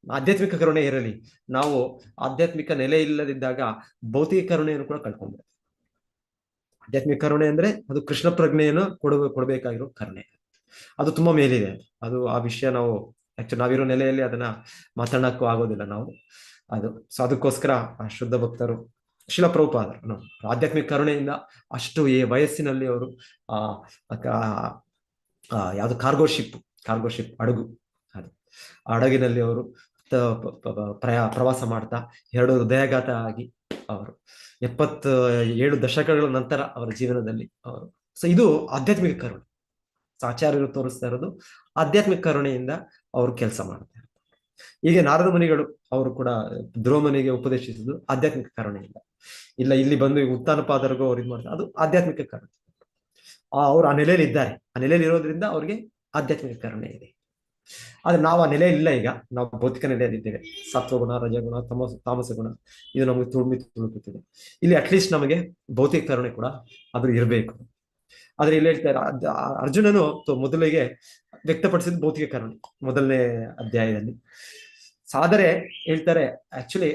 Speaker 3: ಆಧ್ಯಾತ್ಮಿಕ ಕರುಣೆ ಇರಲಿ, ನಾವು ಆಧ್ಯಾತ್ಮಿಕ ನೆಲೆ ಇಲ್ಲದಿದ್ದಾಗ ಭೌತಿಕ ಕರುಣೆಯನ್ನು ಕೂಡ ಕಳ್ಕೊಂಡ್ಬಿಡುತ್ತೆ. ಆಧ್ಯಾತ್ಮಿಕ ಕರುಣೆ ಅಂದ್ರೆ ಅದು ಕೃಷ್ಣ ಪ್ರಜ್ಞೆಯನ್ನು ಕೊಡಬೇಕಾಗಿರೋ ಕರುಣೆ. ಅದು ತುಂಬಾ ಮೇಲಿದೆ. ಅದು ಆ ವಿಷಯ ನಾವಿರೋ ನೆಲೆಯಲ್ಲಿ ಅದನ್ನ ಮಾತಾಡಕ್ಕೂ ಆಗೋದಿಲ್ಲ ನಾವು. ಸೊ ಅದಕ್ಕೋಸ್ಕರ ಶುದ್ಧ ಭಕ್ತರು, ಶಿಲ ಪ್ರಭುಪಾದರು ಆಧ್ಯಾತ್ಮಿಕ ಕರುಣೆಯಿಂದ ಅಷ್ಟು ವಯಸ್ಸಿನಲ್ಲಿ ಅವರು ಯಾವುದು ಕಾರ್ಗೋಶಿಪ್ ಹಡಗು, ಅದು ಹಡಗಿನಲ್ಲಿ ಅವರು ಪ್ರವಾಸ ಮಾಡ್ತಾ 2 ಹೃದಯಾಘಾತ ಆಗಿ ಅವರು 77 ದಶಕಗಳ ನಂತರ ಅವರ ಜೀವನದಲ್ಲಿ ಅವರು. ಸೊ ಇದು ಆಧ್ಯಾತ್ಮಿಕ ಕರುಣೆ. ಆಚಾರ್ಯರು ತೋರಿಸ್ತಾ ಇರೋದು ಆಧ್ಯಾತ್ಮಿಕ ಕರುಣೆಯಿಂದ ಅವರು ಕೆಲಸ ಮಾಡ್ತಾರೆ. ಹೀಗೆ ನಾರದ ಮುನಿಗಳು ಅವರು ಕೂಡ ಧ್ರುವಮನಿಗೆ ಉಪದೇಶಿಸುವುದು ಆಧ್ಯಾತ್ಮಿಕ ಕರುಣೆಯಿಂದ. ಇಲ್ಲ ಇಲ್ಲಿ ಬಂದು ಉತ್ತಾನಪಾದರಿಗೂ ಅವ್ರು ಇದು ಮಾಡ್ತಾರೆ, ಅದು ಆಧ್ಯಾತ್ಮಿಕ ಕರುಣೆ. ಅವ್ರು ಆ ನೆಲೆಯಲ್ಲಿ ಇದ್ದಾರೆ, ಆ ನೆಲೆಯಲ್ಲಿ ಇರೋದ್ರಿಂದ ಅವ್ರಿಗೆ ಆಧ್ಯಾತ್ಮಿಕ ಕರುಣೆ ಇದೆ. ಆದ್ರೆ ನಾವು ಆ ನೆಲೆ ಇಲ್ಲ. ಈಗ ನಾವು ಭೌತಿಕ ನೆಲೆಯಲ್ಲಿದ್ದೇವೆ. ಸತ್ವಗುಣ, ರಜಗುಣ, ತಾಮಸ ಗುಣ ಇದು ನಮಗೆ ತುಳುಕುತ್ತಿದೆ. ಇಲ್ಲಿ ಅಟ್ಲೀಸ್ಟ್ ನಮಗೆ ಭೌತಿಕ ಕರುಣೆ ಕೂಡ ಅದು ಇರಬೇಕು. ಆದ್ರೆ ಇಲ್ಲಿ ಹೇಳ್ತಾರೆ, ಅರ್ಜುನನು ಮೊದಲಿಗೆ ವ್ಯಕ್ತಪಡಿಸಿದ ಭೌತಿಕ ಕರುಣೆ ಮೊದಲನೇ ಅಧ್ಯಾಯದಲ್ಲಿ. ಆದರೆ ಹೇಳ್ತಾರೆ ಆಕ್ಚುಲಿ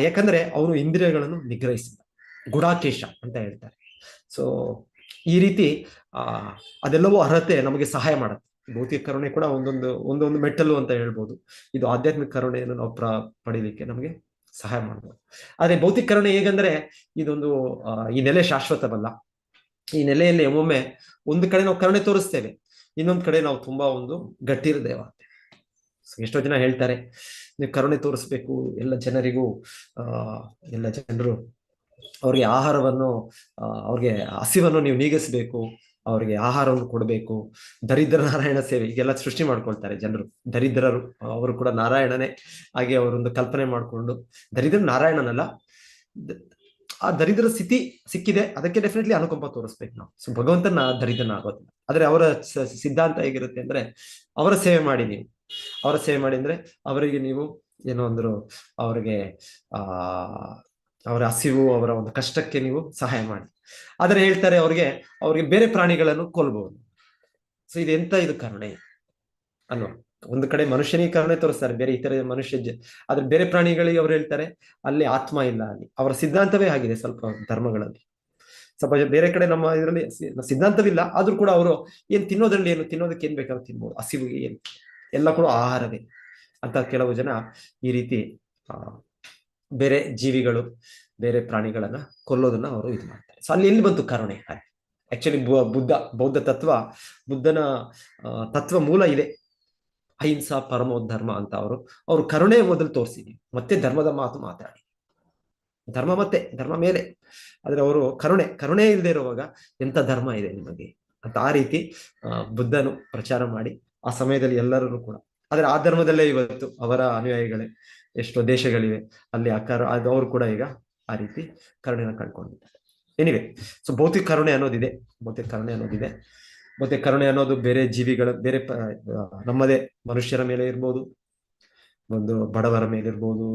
Speaker 3: ಯಾಕಂದ್ರೆ ಅವನು ಇಂದ್ರಿಯಗಳನ್ನು ನಿಗ್ರಹಿಸಿದ, ಗುಡಾಕೇಶ ಅಂತ ಹೇಳ್ತಾರೆ. ಸೊ ಈ ರೀತಿ ಅದೆಲ್ಲವೂ ಅರ್ಹತೆ ನಮಗೆ ಸಹಾಯ ಮಾಡುತ್ತೆ. ಭೌತಿಕ ಕರುಣೆ ಕೂಡ ಒಂದೊಂದು ಮೆಟ್ಟಲು ಅಂತ ಹೇಳ್ಬೋದು. ಇದು ಆಧ್ಯಾತ್ಮಿಕ ಕರುಣೆಯನ್ನು ನಾವು ಪಡೀಲಿಕ್ಕೆ ನಮಗೆ ಸಹಾಯ ಮಾಡ್ಬೋದು. ಆದ್ರೆ ಭೌತಿಕ ಕರುಣೆ ಹೇಗಂದ್ರೆ ಇದೊಂದು ಈ ನೆಲೆ ಶಾಶ್ವತವಲ್ಲ. ಈ ನೆಲೆಯಲ್ಲಿ ಒಮ್ಮೊಮ್ಮೆ ಒಂದು ಕಡೆ ನಾವು ಕರುಣೆ ತೋರಿಸ್ತೇವೆ, ಇನ್ನೊಂದು ಕಡೆ ನಾವು ತುಂಬಾ ಗಟ್ಟಿ ಹೃದಯ. ಎಷ್ಟೋ ಜನ ಹೇಳ್ತಾರೆ ನೀವು ಕರುಣೆ ತೋರಿಸ್ಬೇಕು ಎಲ್ಲ ಜನರಿಗೂ, ಎಲ್ಲ ಜನರು ಅವ್ರಿಗೆ ಆಹಾರವನ್ನು, ಅವ್ರಿಗೆ ಹಸಿವನ್ನು ನೀವು ನೀಗಿಸ್ಬೇಕು, ಅವ್ರಿಗೆ ಆಹಾರವನ್ನು ಕೊಡಬೇಕು, ದರಿದ್ರ ನಾರಾಯಣ ಸೇವೆ ಈಗೆಲ್ಲ ಸೃಷ್ಟಿ ಮಾಡ್ಕೊಳ್ತಾರೆ ಜನರು. ದರಿದ್ರರು ಅವರು ಕೂಡ ನಾರಾಯಣನೇ ಹಾಗೆ ಅವರೊಂದು ಕಲ್ಪನೆ ಮಾಡಿಕೊಂಡು, ದರಿದ್ರ ನಾರಾಯಣನಲ್ಲ, ಆ ದರಿದ್ರ ಸ್ಥಿತಿ ಸಿಕ್ಕಿದೆ, ಅದಕ್ಕೆ ಡೆಫಿನೆಟ್ಲಿ ಅನುಕಂಪ ತೋರಿಸ್ಬೇಕು ನಾವು. ಸೊ ಭಗವಂತನ ದರಿದ್ರನ ಆಗೋದಿಲ್ಲ. ಆದ್ರೆ ಅವರ ಸಿದ್ಧಾಂತ ಹೇಗಿರುತ್ತೆ ಅಂದ್ರೆ ಅವರ ಸೇವೆ ಮಾಡಿ, ನೀವು ಅವರ ಸೇವೆ ಮಾಡಿ ಅಂದ್ರೆ ಅವರಿಗೆ ನೀವು ಏನೋ ಅಂದ್ರು ಅವರಿಗೆ ಅವರ ಹಸಿವು, ಅವರ ಒಂದು ಕಷ್ಟಕ್ಕೆ ನೀವು ಸಹಾಯ ಮಾಡಿ. ಆದ್ರೆ ಹೇಳ್ತಾರೆ ಅವ್ರಿಗೆ ಬೇರೆ ಪ್ರಾಣಿಗಳನ್ನು ಕೊಲ್ಬಹುದು. ಸೊ ಇದು ಕರುಣೆ ಅಲ್ವಾ? ಒಂದು ಕಡೆ ಮನುಷ್ಯನಿಗೆ ಕರುಣೆ ತೋರಿಸ್ತಾರೆ, ಬೇರೆ ಇತರ ಆದ್ರೆ ಬೇರೆ ಪ್ರಾಣಿಗಳಿಗೆ ಅವ್ರು ಹೇಳ್ತಾರೆ ಅಲ್ಲಿ ಆತ್ಮ ಇಲ್ಲ, ಅಲ್ಲಿ ಅವರ ಸಿದ್ಧಾಂತವೇ ಆಗಿದೆ. ಸ್ವಲ್ಪ ಧರ್ಮಗಳಲ್ಲಿ ಸ್ವಲ್ಪ ಬೇರೆ ಕಡೆ ನಮ್ಮ ಇದರಲ್ಲಿ ಸಿದ್ಧಾಂತವಿಲ್ಲ, ಆದ್ರೂ ಕೂಡ ಅವರು ಏನ್ ತಿನ್ನೋದ್ರಲ್ಲಿ ಏನು ತಿನ್ನೋದಕ್ಕೆ ಏನ್ ಬೇಕಾದ್ರೂ ತಿನ್ಬೋದು, ಹಸಿವಿಗೆ ಏನು ಎಲ್ಲ ಕೂಡ ಆಹಾರವೇ ಅಂತ ಕೆಲವು ಜನ ಈ ರೀತಿ ಬೇರೆ ಜೀವಿಗಳು ಬೇರೆ ಪ್ರಾಣಿಗಳನ್ನ ಕೊಲ್ಲೋದನ್ನ ಅವರು ಇದು ಮಾಡ್ತಾರೆ. ಸೊ ಅಲ್ಲಿ ಎಲ್ಲಿ ಬಂತು ಕರುಣೆ? ಆಕ್ಚುಲಿ ಬೌದ್ಧ ತತ್ವ, ಬುದ್ಧನ ತತ್ವ ಮೂಲ ಇದೆ, ಅಹಿಂಸಾ ಪರಮೋ ಧರ್ಮ ಅಂತ. ಅವರು ಕರುಣೆ ಮೊದಲು ತೋರಿಸಿದ್ವಿ, ಮತ್ತೆ ಧರ್ಮದ ಮಾತು ಮಾತಾಡಿ, ಧರ್ಮ ಮತ್ತೆ ಧರ್ಮ ಮೇಲೆ, ಆದ್ರೆ ಅವರು ಕರುಣೆ ಇಲ್ಲದೆ ಇರುವಾಗ ಎಂತ ಧರ್ಮ ಇದೆ ನಿಮಗೆ ಅಂತ ಆ ರೀತಿ ಬುದ್ಧನು ಪ್ರಚಾರ ಮಾಡಿ ಆ ಸಮಯದಲ್ಲಿ ಎಲ್ಲರೂ ಕೂಡ, ಆದ್ರೆ ಆ ಧರ್ಮದಲ್ಲೇ ಇವತ್ತು ಅವರ ಅನುಯಾಯಿಗಳೇ ಎಷ್ಟೋ ದೇಶಗಳಿವೆ, ಅಲ್ಲಿ ಅವರು ಕೂಡ ಈಗ ಆ ರೀತಿ ಕರುಣೆನ ಕಳ್ಕೊಂಡಿದ್ದಾರೆ. ಎನಿವೆ, ಸೊ ಭೌತಿಕ ಕರುಣೆ ಅನ್ನೋದಿದೆ, ಭೌತಿಕ ಕರುಣೆ ಅನ್ನೋದು ಬೇರೆ ಜೀವಿಗಳ, ಬೇರೆ ನಮ್ಮದೇ ಮನುಷ್ಯರ ಮೇಲೆ ಇರ್ಬೋದು, ಒಂದು ಬಡವರ ಮೇಲೆ ಇರ್ಬೋದು,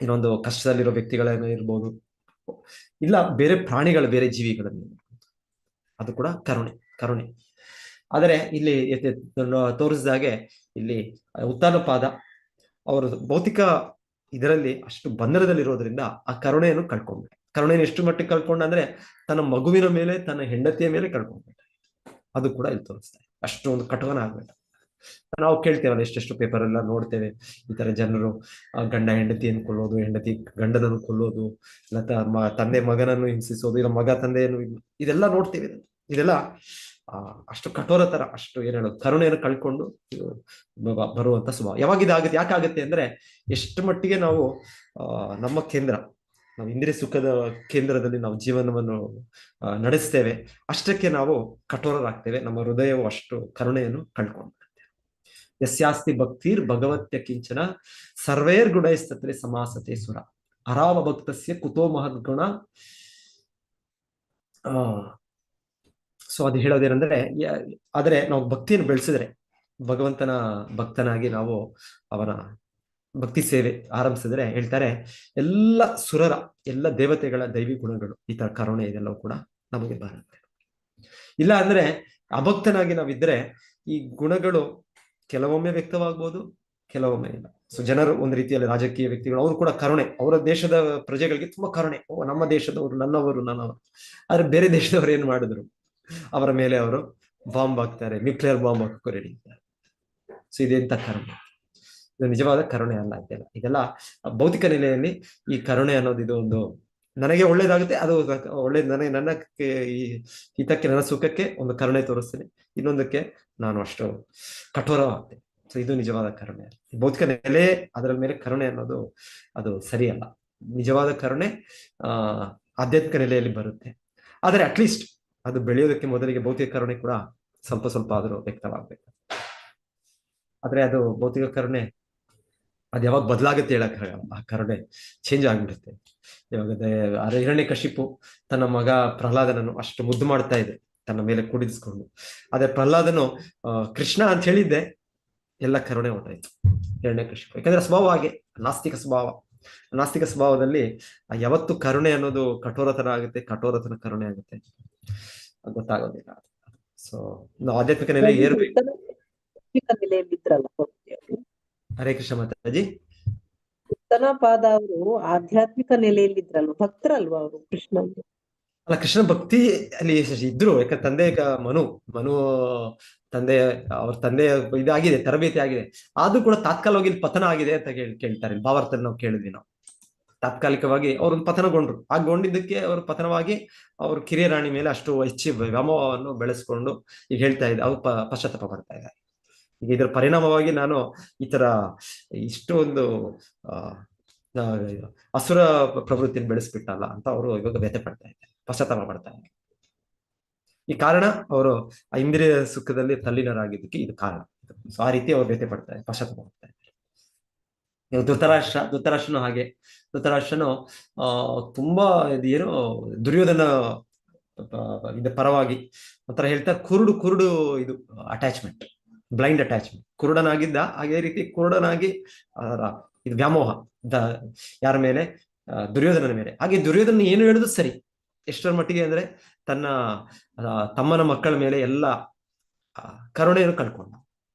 Speaker 3: ಇನ್ನೊಂದು ಕಷ್ಟದಲ್ಲಿರೋ ವ್ಯಕ್ತಿಗಳ ಇರ್ಬೋದು, ಇಲ್ಲ ಬೇರೆ ಪ್ರಾಣಿಗಳ, ಬೇರೆ ಜೀವಿಗಳ ಮೇಲೆ, ಅದು ಕೂಡ ಕರುಣೆ. ಆದರೆ ಇಲ್ಲಿ ತೋರಿಸಿದಾಗೆ ಇಲ್ಲಿ ಉತ್ತಾನಪಾದ ಅವರು ಭೌತಿಕ ಇದರಲ್ಲಿ ಅಷ್ಟು ಬಂಧನದಲ್ಲಿರೋದ್ರಿಂದ ಆ ಕರುಣೆಯನ್ನು ಕಳ್ಕೊಂಡ್ಬಿಟ್ಟೆ. ಕರುಣೆಯನ್ನು ಎಷ್ಟು ಮಟ್ಟಿಗೆ ಕಳ್ಕೊಂಡ ಅಂದ್ರೆ ತನ್ನ ಮಗುವಿನ ಮೇಲೆ, ತನ್ನ ಹೆಂಡತಿಯ ಮೇಲೆ ಕಳ್ಕೊಂಡ್ಬಿಟ್ಟೆ. ಅದು ಕೂಡ ಇಲ್ಲಿ ತೋರಿಸ್ತಾರೆ, ಅಷ್ಟು ಒಂದು ಕಟುವನ ಆಗ್ಬಿಟ್ಟ. ನಾವು ಕೇಳ್ತೇವಲ್ಲ, ಎಷ್ಟೆಷ್ಟು ಪೇಪರ್ ಎಲ್ಲ ನೋಡ್ತೇವೆ, ಈ ತರ ಜನರು ಗಂಡ ಹೆಂಡತಿಯನ್ನು ಕೊಲ್ಲೋದು, ಹೆಂಡತಿ ಗಂಡನನ್ನು ಕೊಲ್ಲೋದು, ಇಲ್ಲ ತಂದೆ ಮಗನನ್ನು ಹಿಂಸಿಸೋದು, ಇಲ್ಲ ಮಗ ತಂದೆಯನ್ನು, ಇದೆಲ್ಲ ನೋಡ್ತೇವೆ. ಇದೆಲ್ಲ ಅಷ್ಟು ಕಠೋರ ತರ, ಅಷ್ಟು ಏನ್ ಹೇಳೋದು, ಕರುಣೆಯನ್ನು ಕಳ್ಕೊಂಡು ಬರುವಂತ ಸ್ವಭಾವ. ಯಾವಾಗ ಇದಾಗುತ್ತೆ? ಯಾಕಾಗುತ್ತೆ ಅಂದ್ರೆ ಎಷ್ಟು ಮಟ್ಟಿಗೆ ನಾವು ನಮ್ಮ ನಾವು ಇಂದ್ರಿಯ ಸುಖದ ಕೇಂದ್ರದಲ್ಲಿ ನಾವು ಜೀವನವನ್ನು ನಡೆಸ್ತೇವೆ, ಅಷ್ಟಕ್ಕೆ ನಾವು ಕಠೋರರಾಗ್ತೇವೆ. ನಮ್ಮ ಹೃದಯವು ಅಷ್ಟು ಕರುಣೆಯನ್ನು ಕಳ್ಕೊಂಡ್ಬಿಡುತ್ತೆ. ಯಸ್ಯಾಸ್ತಿ ಭಕ್ತಿರ್ ಭಗವತ್ಯ ಕಿಂಚನ ಸರ್ವೇರ್ ಗುಣೈಸ್ತತ್ರೆ ಸಮಾಸತೆ ಸುರ ಅರಾವ ಭಕ್ತಸ್ಯ ಕುತೋ ಮಹದ್ಗುಣ. ಸೊ ಅದು ಹೇಳೋದೇನೆಂದ್ರೆ, ಆದ್ರೆ ನಾವು ಭಕ್ತಿಯನ್ನು ಬೆಳೆಸಿದ್ರೆ, ಭಗವಂತನ ಭಕ್ತನಾಗಿ ನಾವು ಅವನ ಭಕ್ತಿ ಸೇವೆ ಆರಂಭಿಸಿದ್ರೆ, ಹೇಳ್ತಾರೆ ಎಲ್ಲ ಸುರರ, ಎಲ್ಲ ದೇವತೆಗಳ ದೈವಿ ಗುಣಗಳು, ಈ ತರ ಕರುಣೆ ಇದೆಲ್ಲವೂ ಕೂಡ ನಮಗೆ ಬರುತ್ತೆ. ಇಲ್ಲ ಅಂದ್ರೆ ಅಭಕ್ತನಾಗಿ ನಾವಿದ್ರೆ ಈ ಗುಣಗಳು ಕೆಲವೊಮ್ಮೆ ವ್ಯಕ್ತವಾಗ್ಬೋದು, ಕೆಲವೊಮ್ಮೆ ಇಲ್ಲ. ಸೊ ಜನರು ಒಂದು ರೀತಿಯಲ್ಲಿ ರಾಜಕೀಯ ವ್ಯಕ್ತಿಗಳು, ಅವರು ಕೂಡ ಕರುಣೆ, ಅವರ ದೇಶದ ಪ್ರಜೆಗಳಿಗೆ ತುಂಬಾ ಕರುಣೆ, ನಮ್ಮ ದೇಶದವರು ನನ್ನವರು. ಆದ್ರೆ ಬೇರೆ ದೇಶದವರು ಏನ್ ಮಾಡಿದ್ರು, ಅವರ ಮೇಲೆ ಅವರು ಬಾಂಬ್ ಹಾಕ್ತಾರೆ, ನ್ಯೂಕ್ಲಿಯರ್ ಬಾಂಬ್ ಹಾಕಕ್ಕೂ ರೆಡಿ ಇದ್ದಾರೆ. ಸೊ ಇದೆಂತ ಕರುಣೆ? ಇದು ನಿಜವಾದ ಕರುಣೆ ಅಲ್ಲ. ಇದೆಲ್ಲ ಭೌತಿಕ ನೆಲೆಯಲ್ಲಿ ಈ ಕರುಣೆ ಅನ್ನೋದು ಇದು ಒಂದು, ನನಗೆ ಒಳ್ಳೇದಾಗುತ್ತೆ, ಅದು ಒಳ್ಳೇದು, ನನ್ನ ಈ ಹಿತಕ್ಕೆ, ನನ್ನ ಸುಖಕ್ಕೆ ಒಂದು ಕರುಣೆ ತೋರಿಸ್ತೇನೆ, ಇನ್ನೊಂದಕ್ಕೆ ನಾನು ಅಷ್ಟು ಕಠೋರವಾಗ್ತೇನೆ. ಸೊ ಇದು ನಿಜವಾದ ಕರುಣೆ. ಭೌತಿಕ ನೆಲೆ, ಅದರ ಮೇಲೆ ಕರುಣೆ ಅನ್ನೋದು ಅದು ಸರಿಯಲ್ಲ. ನಿಜವಾದ ಕರುಣೆ ಆಧ್ಯಾತ್ಮಿಕ ನೆಲೆಯಲ್ಲಿ ಬರುತ್ತೆ. ಆದರೆ ಅಟ್ಲೀಸ್ಟ್ ಅದು ಬೆಳೆಯೋದಕ್ಕೆ ಮೊದಲಿಗೆ ಭೌತಿಕ ಕರುಣೆ ಕೂಡ ಸ್ವಲ್ಪ ಆದರೂ ವ್ಯಕ್ತವಾಗ್ಬೇಕು. ಆದ್ರೆ ಅದು ಭೌತಿಕ ಕರುಣೆ ಅದು ಯಾವಾಗ ಬದಲಾಗುತ್ತೆ ಹೇಳಕ್ಕಾಗಲ್ಲ. ಆ ಕರುಣೆ ಚೇಂಜ್ ಆಗ್ಬಿಡುತ್ತೆ. ಇವಾಗ ಹಿರಣ್ಯಕಶಿಪು ತನ್ನ ಮಗ ಪ್ರಹ್ಲಾದನನ್ನು ಅಷ್ಟು ಮುದ್ದು ಮಾಡ್ತಾ ಇದೆ, ತನ್ನ ಮೇಲೆ ಕೂಡಿಸ್ಕೊಂಡು. ಆದ್ರೆ ಪ್ರಹ್ಲಾದನು ಕೃಷ್ಣ ಅಂತ ಹೇಳಿದ್ದೆ, ಎಲ್ಲ ಕರುಣೆ ಹೊರಟಾಯ್ತು ಹಿರಣ್ಯಕಶಿಪು. ಯಾಕಂದ್ರೆ ಸ್ವಭಾವ ಹಾಗೆ, ನಾಸ್ತಿಕ ಸ್ವಭಾವದಲ್ಲಿ ಯಾವತ್ತು ಕರುಣೆ ಅನ್ನೋದು ಕಠೋರತನ ಆಗುತ್ತೆ, ಕಠೋರತನ ಕರುಣೆ ಆಗುತ್ತೆ, ಗೊತ್ತಾಗೋದಿಲ್ಲ. ಸೊ ನಾವು ಆಧ್ಯಾತ್ಮಿಕ ನೆಲೆ ಏರ್ಬೇಕು. ಹರೇ ಕೃಷ್ಣ ಮಾತಾಜಿ.
Speaker 8: ಉತ್ತನಪಾದ ಅವರು ಆಧ್ಯಾತ್ಮಿಕ ನೆಲೆಯಲ್ಲಿದ್ರಲ್ವ, ಭಕ್ತರಲ್ವಾ ಅವರು ಕೃಷ್ಣ?
Speaker 3: ಅಲ್ಲ, ಕೃಷ್ಣ ಭಕ್ತಿ ಅಲ್ಲಿ ಇದ್ರು. ಯಾಕಂದ್ರೆ ತಂದೆ ಮನು ತಂದೆ, ಅವ್ರ ತಂದೆ ಇದಾಗಿದೆ, ತರಬೇತಿ ಆಗಿದೆ. ಆದ್ರೂ ಕೂಡ ತಾತ್ಕಾಲಿಕವಾಗಿ ಇಲ್ಲಿ ಪತನ ಆಗಿದೆ ಅಂತ ಕೇಳ್ತಾರೆ. ಭಾವಾರ್ಥದಲ್ಲಿ ನಾವು ಕೇಳಿದ್ವಿ. ನಾವು ತಾತ್ಕಾಲಿಕವಾಗಿ ಅವ್ರೊಂದು ಪತನಗೊಂಡ್ರು. ಗೊಂಡಿದ್ದಕ್ಕೆ ಅವರು ಪತನವಾಗಿ ಅವ್ರ ಕಿರಿಯ ರಾಣಿ ಮೇಲೆ ಅಷ್ಟು ಹೆಚ್ಚು ವ್ಯಾಮೋಹವನ್ನು ಬೆಳೆಸ್ಕೊಂಡು ಈಗ ಹೇಳ್ತಾ ಇದ್ದೆ, ಅವ್ರು ಪಶ್ಚಾತ್ತಾಪ ಪಡ್ತಾ ಇದ್ದಾರೆ. ಈಗ ಇದರ ಪರಿಣಾಮವಾಗಿ ನಾನು ಈ ತರ ಇಷ್ಟೊಂದು ಅಸುರ ಪ್ರವೃತ್ತಿಯನ್ನು ಬೆಳೆಸ್ಬಿಟ್ಟಲ್ಲ ಅಂತ ಅವರು ಇವಾಗ ವ್ಯಥೆ ಪಡ್ತಾ ಇದ್ದಾರೆ, ಪಶ್ಚಾತ್ತಾಪ ಪಡ್ತಾ ಇದ್ದಾರೆ. ಈ ಕಾರಣ ಅವರು ಆ ಇಂದ್ರಿಯ ಸುಖದಲ್ಲಿ ತಲ್ಲೀನರಾಗಿದ್ದಕ್ಕೆ ಇದು ಕಾರಣ. ಸೊ ಆ ರೀತಿ ಅವ್ರು ವ್ಯಥೆ ಪಡ್ತಾರೆ, ಪಶ್ಚಾತ್ತಾಪ ಪಡ್ತಾ ಇದ್ದಾರೆ. ಧೃತರಾಷ್ಟ್ರನು ಹಾಗೆ. ಧೃತರಾಷ್ಟ್ರನು ತುಂಬಾ ಏನು ದುರ್ಯೋಧನ ಪರವಾಗಿ ಒಂಥರ ಹೇಳ್ತಾರೆ, ಕುರುಡು ಇದು ಅಟ್ಯಾಚ್ಮೆಂಟ್, ಬ್ಲೈಂಡ್ ಅಟ್ಯಾಚ್ಮೆಂಟ್. ಕುರುಡನಾಗಿದ್ದ, ಹಾಗೆ ರೀತಿ ಕುರುಡನಾಗಿ ಇದು ವ್ಯಾಮೋಹ ಯಾರ ಮೇಲೆ? ದುರ್ಯೋಧನನ ಮೇಲೆ. ಹಾಗೆ ದುರ್ಯೋಧನ ಏನು ಹೇಳುದು ಸರಿ, ಎಷ್ಟರ ಮಟ್ಟಿಗೆ ಅಂದ್ರೆ ತನ್ನ ತಮ್ಮನ ಮಕ್ಕಳ ಮೇಲೆ ಎಲ್ಲ ಕರುಣೆಯನ್ನು ಕಳ್ಕೊಂಡ.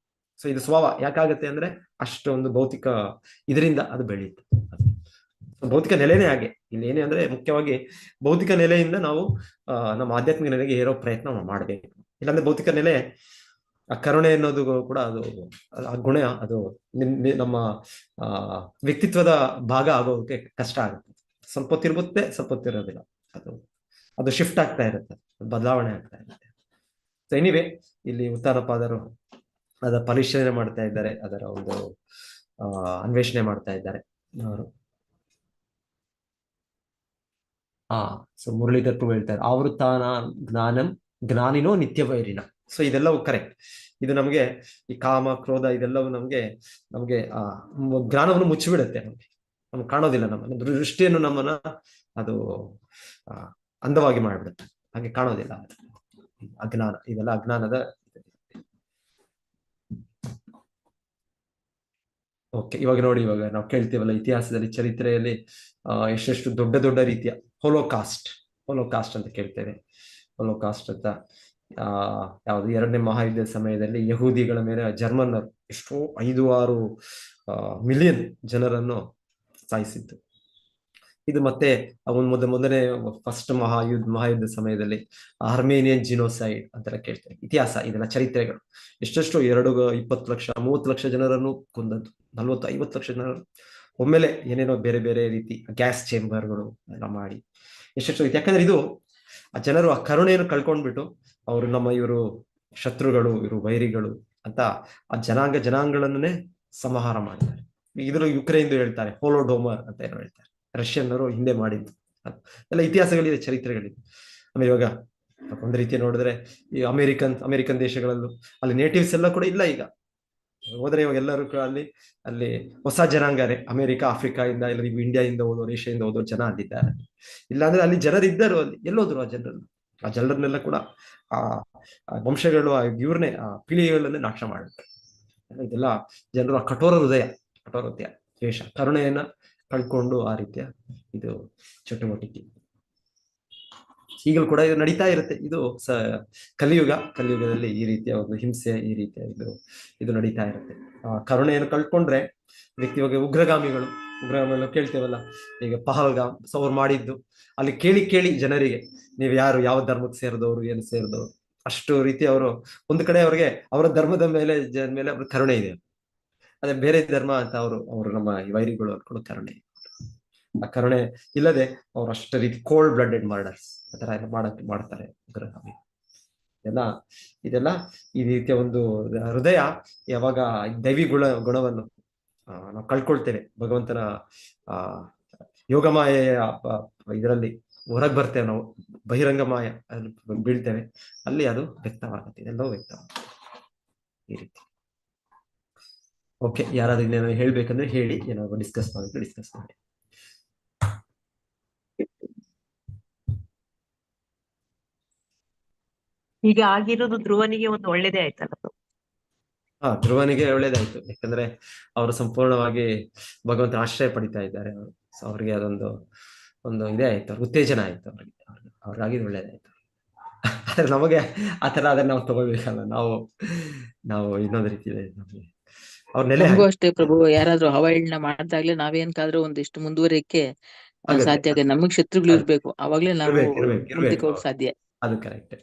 Speaker 3: ಸೊ ಇದು ಸ್ವಭಾವ ಯಾಕಾಗತ್ತೆ ಅಂದ್ರೆ ಅಷ್ಟೊಂದು ಭೌತಿಕ ಇದರಿಂದ ಅದು ಬೆಳೆಯುತ್ತೆ. ಭೌತಿಕ ನೆಲೆನೇ ಹಾಗೆ. ಇಲ್ಲಿ ಏನೇ ಅಂದ್ರೆ ಮುಖ್ಯವಾಗಿ ಭೌತಿಕ ನೆಲೆಯಿಂದ ನಾವು ನಮ್ಮ ಆಧ್ಯಾತ್ಮಿಕ ನೆಲೆಗೆ ಏರೋ ಪ್ರಯತ್ನ ನಾವು ಮಾಡಬೇಕು. ಇಲ್ಲಾಂದ್ರೆ ಭೌತಿಕ ನೆಲೆ ಆ ಕರುಣೆ ಅನ್ನೋದು ಕೂಡ ಅದು ಆ ಗುಣ ಅದು ನಮ್ಮ ವ್ಯಕ್ತಿತ್ವದ ಭಾಗ ಆಗೋದಕ್ಕೆ ಕಷ್ಟ ಆಗುತ್ತೆ. ಸ್ವಲ್ಪ ಹೊತ್ತಿರುತ್ತೆ, ಸ್ವಲ್ಪ ಹೊತ್ತಿರೋದಿಲ್ಲ. ಅದು ಶಿಫ್ಟ್ ಆಗ್ತಾ ಇರುತ್ತೆ, ಬದಲಾವಣೆ ಆಗ್ತಾ ಇರುತ್ತೆ. ಸೊ ಎನಿವೆ ಇಲ್ಲಿ ಉತ್ಥಾನಪಾದರು ಅದರ ಪರಿಶೀಲನೆ ಮಾಡ್ತಾ ಇದ್ದಾರೆ, ಅದರ ಒಂದು ಅನ್ವೇಷಣೆ ಮಾಡ್ತಾ ಇದ್ದಾರೆ ಅವರು. ಸೊ ಮುರಳೀಧರ್ ಪ್ರಭು ಹೇಳ್ತಾರೆ ಆವೃತ್ತಾನ ಜ್ಞಾನಂ ಜ್ಞಾನಿನೋ ನಿತ್ಯ ವೈರಿನ. ಸೊ ಇದೆಲ್ಲವೂ ಕರೆಕ್ಟ್. ಇದು ನಮಗೆ ಈ ಕಾಮ ಕ್ರೋಧ ಇದೆಲ್ಲವೂ ನಮ್ಗೆ ಆ ಜ್ಞಾನವನ್ನು ಮುಚ್ಚಿಬಿಡುತ್ತೆ. ನಮ್ಗೆ ಕಾಣೋದಿಲ್ಲ, ನಮ್ಮ ದೃಷ್ಟಿಯನ್ನು ನಮ್ಮನ್ನ ಅದು ಅಂದವಾಗಿ ಮಾಡಿಬಿಡುತ್ತೆ, ಹಾಗೆ ಕಾಣೋದಿಲ್ಲ. ಅಜ್ಞಾನ, ಇದೆಲ್ಲ ಅಜ್ಞಾನದ. ಓಕೆ, ಇವಾಗ ನೋಡಿ, ಇವಾಗ ನಾವು ಕೇಳ್ತೀವಲ್ಲ ಇತಿಹಾಸದಲ್ಲಿ ಚರಿತ್ರೆಯಲ್ಲಿ ಎಷ್ಟೆಷ್ಟು ದೊಡ್ಡ ದೊಡ್ಡ ರೀತಿಯ ಹೋಲೋಕಾಸ್ಟ್ ಅಂತ ಕೇಳ್ತೇವೆ. ಹೋಲೋಕಾಸ್ಟ್ ಅಂತ ಯಾವುದು ಎರಡನೇ ಮಹಾಯುದ್ಧದ ಸಮಯದಲ್ಲಿ ಯಹೂದಿಗಳ ಮೇಲೆ ಜರ್ಮನ್ನರು ಎಷ್ಟೋ 5-6 ಮಿಲಿಯನ್ ಜನರನ್ನು ಸಾಯಿಸಿದ್ದು. ಇದು ಮತ್ತೆ ಮೊದಲನೇ ಫಸ್ಟ್ ಮಹಾಯುದ್ಧ ಸಮಯದಲ್ಲಿ ಆರ್ಮೇನಿಯನ್ ಜಿನೋಸೈಡ್ ಅಂತೆಲ್ಲ ಕೇಳ್ತೇವೆ. ಇತಿಹಾಸ ಇದೆಲ್ಲ ಚರಿತ್ರೆಗಳು. ಎಷ್ಟೆಷ್ಟು 20 ಲಕ್ಷ 30 ಲಕ್ಷ ಜನರನ್ನು ಕೊಂದದ್ದು, 40-50 ಲಕ್ಷ ಜನರನ್ನು ಒಮ್ಮೆಲೆ ಏನೇನೋ ಬೇರೆ ಬೇರೆ ರೀತಿ ಗ್ಯಾಸ್ ಚೇಂಬರ್ಗಳು ಎಲ್ಲ ಮಾಡಿ ಎಷ್ಟೆಷ್ಟು. ಯಾಕಂದ್ರೆ ಇದು ಆ ಜನರು ಆ ಕರುಣೆಯನ್ನು ಕಳ್ಕೊಂಡ್ಬಿಟ್ಟು ಅವರು ಇವರು ಶತ್ರುಗಳು, ಇವರು ವೈರಿಗಳು ಅಂತ ಆ ಜನಾಂಗಗಳನ್ನೇ ಸಂಹಾರ ಮಾಡ್ತಾರೆ. ಇದ್ರ ಯುಕ್ರೇನ್ದು ಹೇಳ್ತಾರೆ ಹೋಲೋಡೋಮರ್ ಅಂತ ಏನೋ ಹೇಳ್ತಾರೆ, ರಷ್ಯನ್ನರು ಹಿಂದೆ ಮಾಡಿದ್ದು. ಎಲ್ಲ ಇತಿಹಾಸಗಳಿದೆ, ಚರಿತ್ರೆಗಳಿದೆ. ಆಮೇಲೆ ಇವಾಗ ಒಂದು ರೀತಿ ನೋಡಿದ್ರೆ ಈ ಅಮೆರಿಕನ್ ದೇಶಗಳಲ್ಲೂ ಅಲ್ಲಿ ನೇಟಿವ್ಸ್ ಎಲ್ಲ ಕೂಡ ಇಲ್ಲ. ಈಗ ಹೋದ್ರೆ ಇವಾಗ ಎಲ್ಲರೂ ಅಲ್ಲಿ ಹೊಸ ಜನಾಂಗರೇ, ಅಮೆರಿಕ, ಆಫ್ರಿಕಾ ಇಂದ ಇಲ್ಲ ಇಂಡಿಯಾದಿಂದ ಹೋದವರು, ಏಷ್ಯಾದಿಂದ ಹೋದವರು ಜನ ಅಲ್ಲಿದ್ದಾರೆ. ಇಲ್ಲಾಂದ್ರೆ ಅಲ್ಲಿ ಜನರಿದ್ದರು, ಅಲ್ಲಿ ಎಲ್ಲೋದ್ರು ಆ ಜನರನ್ನೆಲ್ಲ ಕೂಡ ಆ ವಂಶಗಳು ಇವ್ರನ್ನೇ ಪೀಳಿಗೆಗಳನ್ನೇ ನಾಶ ಮಾಡುತ್ತೆ. ಇದೆಲ್ಲ ಜನರು ಆ ಕಠೋರ ಹೃದಯ ದ್ವೇಷ, ಕರುಣೆಯನ್ನ ಕಳ್ಕೊಂಡು ಆ ರೀತಿಯ ಇದು ಚಟುವಟಿಕೆ ಈಗಲೂ ಕೂಡ ಇದು ನಡೀತಾ ಇರುತ್ತೆ. ಇದು ಕಲಿಯುಗದಲ್ಲಿ ಈ ರೀತಿಯ ಒಂದು ಹಿಂಸೆ, ಈ ರೀತಿಯ ಇದು ನಡೀತಾ ಇರುತ್ತೆ. ಕರುಣೆಯನ್ನು ಕಳ್ಕೊಂಡ್ರೆ ವ್ಯಕ್ತಿ, ಇವಾಗ ಉಗ್ರಗಾಮಿಗಳು ಕೇಳ್ತೇವಲ್ಲ, ಈಗ ಪಹಲ್ಗಾಮ್ ಅವ್ರು ಮಾಡಿದ್ದು ಅಲ್ಲಿ ಕೇಳಿ ಜನರಿಗೆ ನೀವು ಯಾರು, ಯಾವ ಧರ್ಮಕ್ಕೆ ಸೇರಿದವರು, ಏನು ಸೇರಿದವರು, ಅಷ್ಟು ರೀತಿ ಅವರು ಒಂದು ಕಡೆ ಅವ್ರಿಗೆ ಅವರ ಧರ್ಮದ ಮೇಲೆ ಅವ್ರ ಕರುಣೆ ಇದೆ. ಅದೇ ಬೇರೆ ಧರ್ಮ ಅಂತ ಅವರು ನಮ್ಮ ವೈರಿಗಳು ಅನ್ಕೊಂಡು ಕರುಣೆ, ಆ ಕರುಣೆ ಇಲ್ಲದೆ ಅವ್ರು ಅಷ್ಟು ರೀತಿ ಕೋಲ್ಡ್ ಬ್ಲಡೆಡ್ ಮರ್ಡರ್ಸ್ ಆ ತರ ಎಲ್ಲ ಮಾಡ್ತಾರೆ ಉಗ್ರಗಾಮಿ. ಇದೆಲ್ಲ ಈ ರೀತಿಯ ಒಂದು ಹೃದಯ ಯಾವಾಗ ದೈವಿ ಗುಣವನ್ನು ನಾವು ಕಳ್ಕೊಳ್ತೇವೆ, ಭಗವಂತನ ಯೋಗಮಾಯೆಯ ಇದರಲ್ಲಿ ಹೊರಗೆ ಬರ್ತೇವೆ, ನಾವು ಬಹಿರಂಗ ಮಾಯ ಬೀಳ್ತೇವೆ, ಅಲ್ಲಿ ಅದು ವ್ಯಕ್ತವಾಗುತ್ತೆ. ಇದೆಲ್ಲವೂ ವ್ಯಕ್ತವಾಗುತ್ತೆ ಈ ರೀತಿ. ಓಕೆ, ಯಾರಾದ್ರೂ ಇನ್ನೇನೋ ಹೇಳ್ಬೇಕಂದ್ರೆ ಹೇಳಿ, ಏನಾದ್ರು ಡಿಸ್ಕಸ್ ಮಾಡಿ.
Speaker 8: ಈಗ ಆಗಿರೋದು ಧ್ರುವನಿಗೆ ಒಂದು ಒಳ್ಳೇದೇ ಆಯ್ತಲ್ಲ.
Speaker 3: ಧ್ರುವನಿಗೆ ಒಳ್ಳೇದಾಯ್ತು, ಯಾಕಂದ್ರೆ ಅವರು ಸಂಪೂರ್ಣವಾಗಿ ಭಗವಂತನ ಆಶ್ರಯ ಪಡಿತಾ ಇದ್ದಾರೆ. ಅವ್ರಿಗೆ ಅದೊಂದು ಇದೇ ಆಯ್ತು, ಉತ್ತೇಜನ ಆಯ್ತು ಅವ್ರಿಗಾಗಿದ್ದು ಒಳ್ಳೇದಾಯ್ತು. ಆದ್ರೆ ನಮಗೆ ಆತರ ಅದನ್ನ ನಾವು ತಗೋಬೇಕಲ್ಲ, ನಾವು ಇನ್ನೊಂದು ರೀತಿ ನಮಗೆ ಅವ್ರ ನೆಲೆ
Speaker 6: ಅಷ್ಟೇ ಪ್ರಭು. ಯಾರಾದ್ರೂ ಅವಹೇಳನ ಮಾಡ್ದಾಗ್ಲೇ ನಾವೇನ್ಕಾದ್ರೂ ಒಂದಿಷ್ಟು ಮುಂದುವರಿಯಕ್ಕೆ ಸಾಧ್ಯ ಆಗ. ನಮಗ್ ಶತ್ರುಗಳು ಇರ್ಬೇಕು, ಅವಾಗ್ಲೇ ನಾವು ಮುಂದಕ್ಕೆ ಹೋಗಕ್ ಸಾಧ್ಯ.
Speaker 3: ಅದು ಕರೆಕ್ಟ್.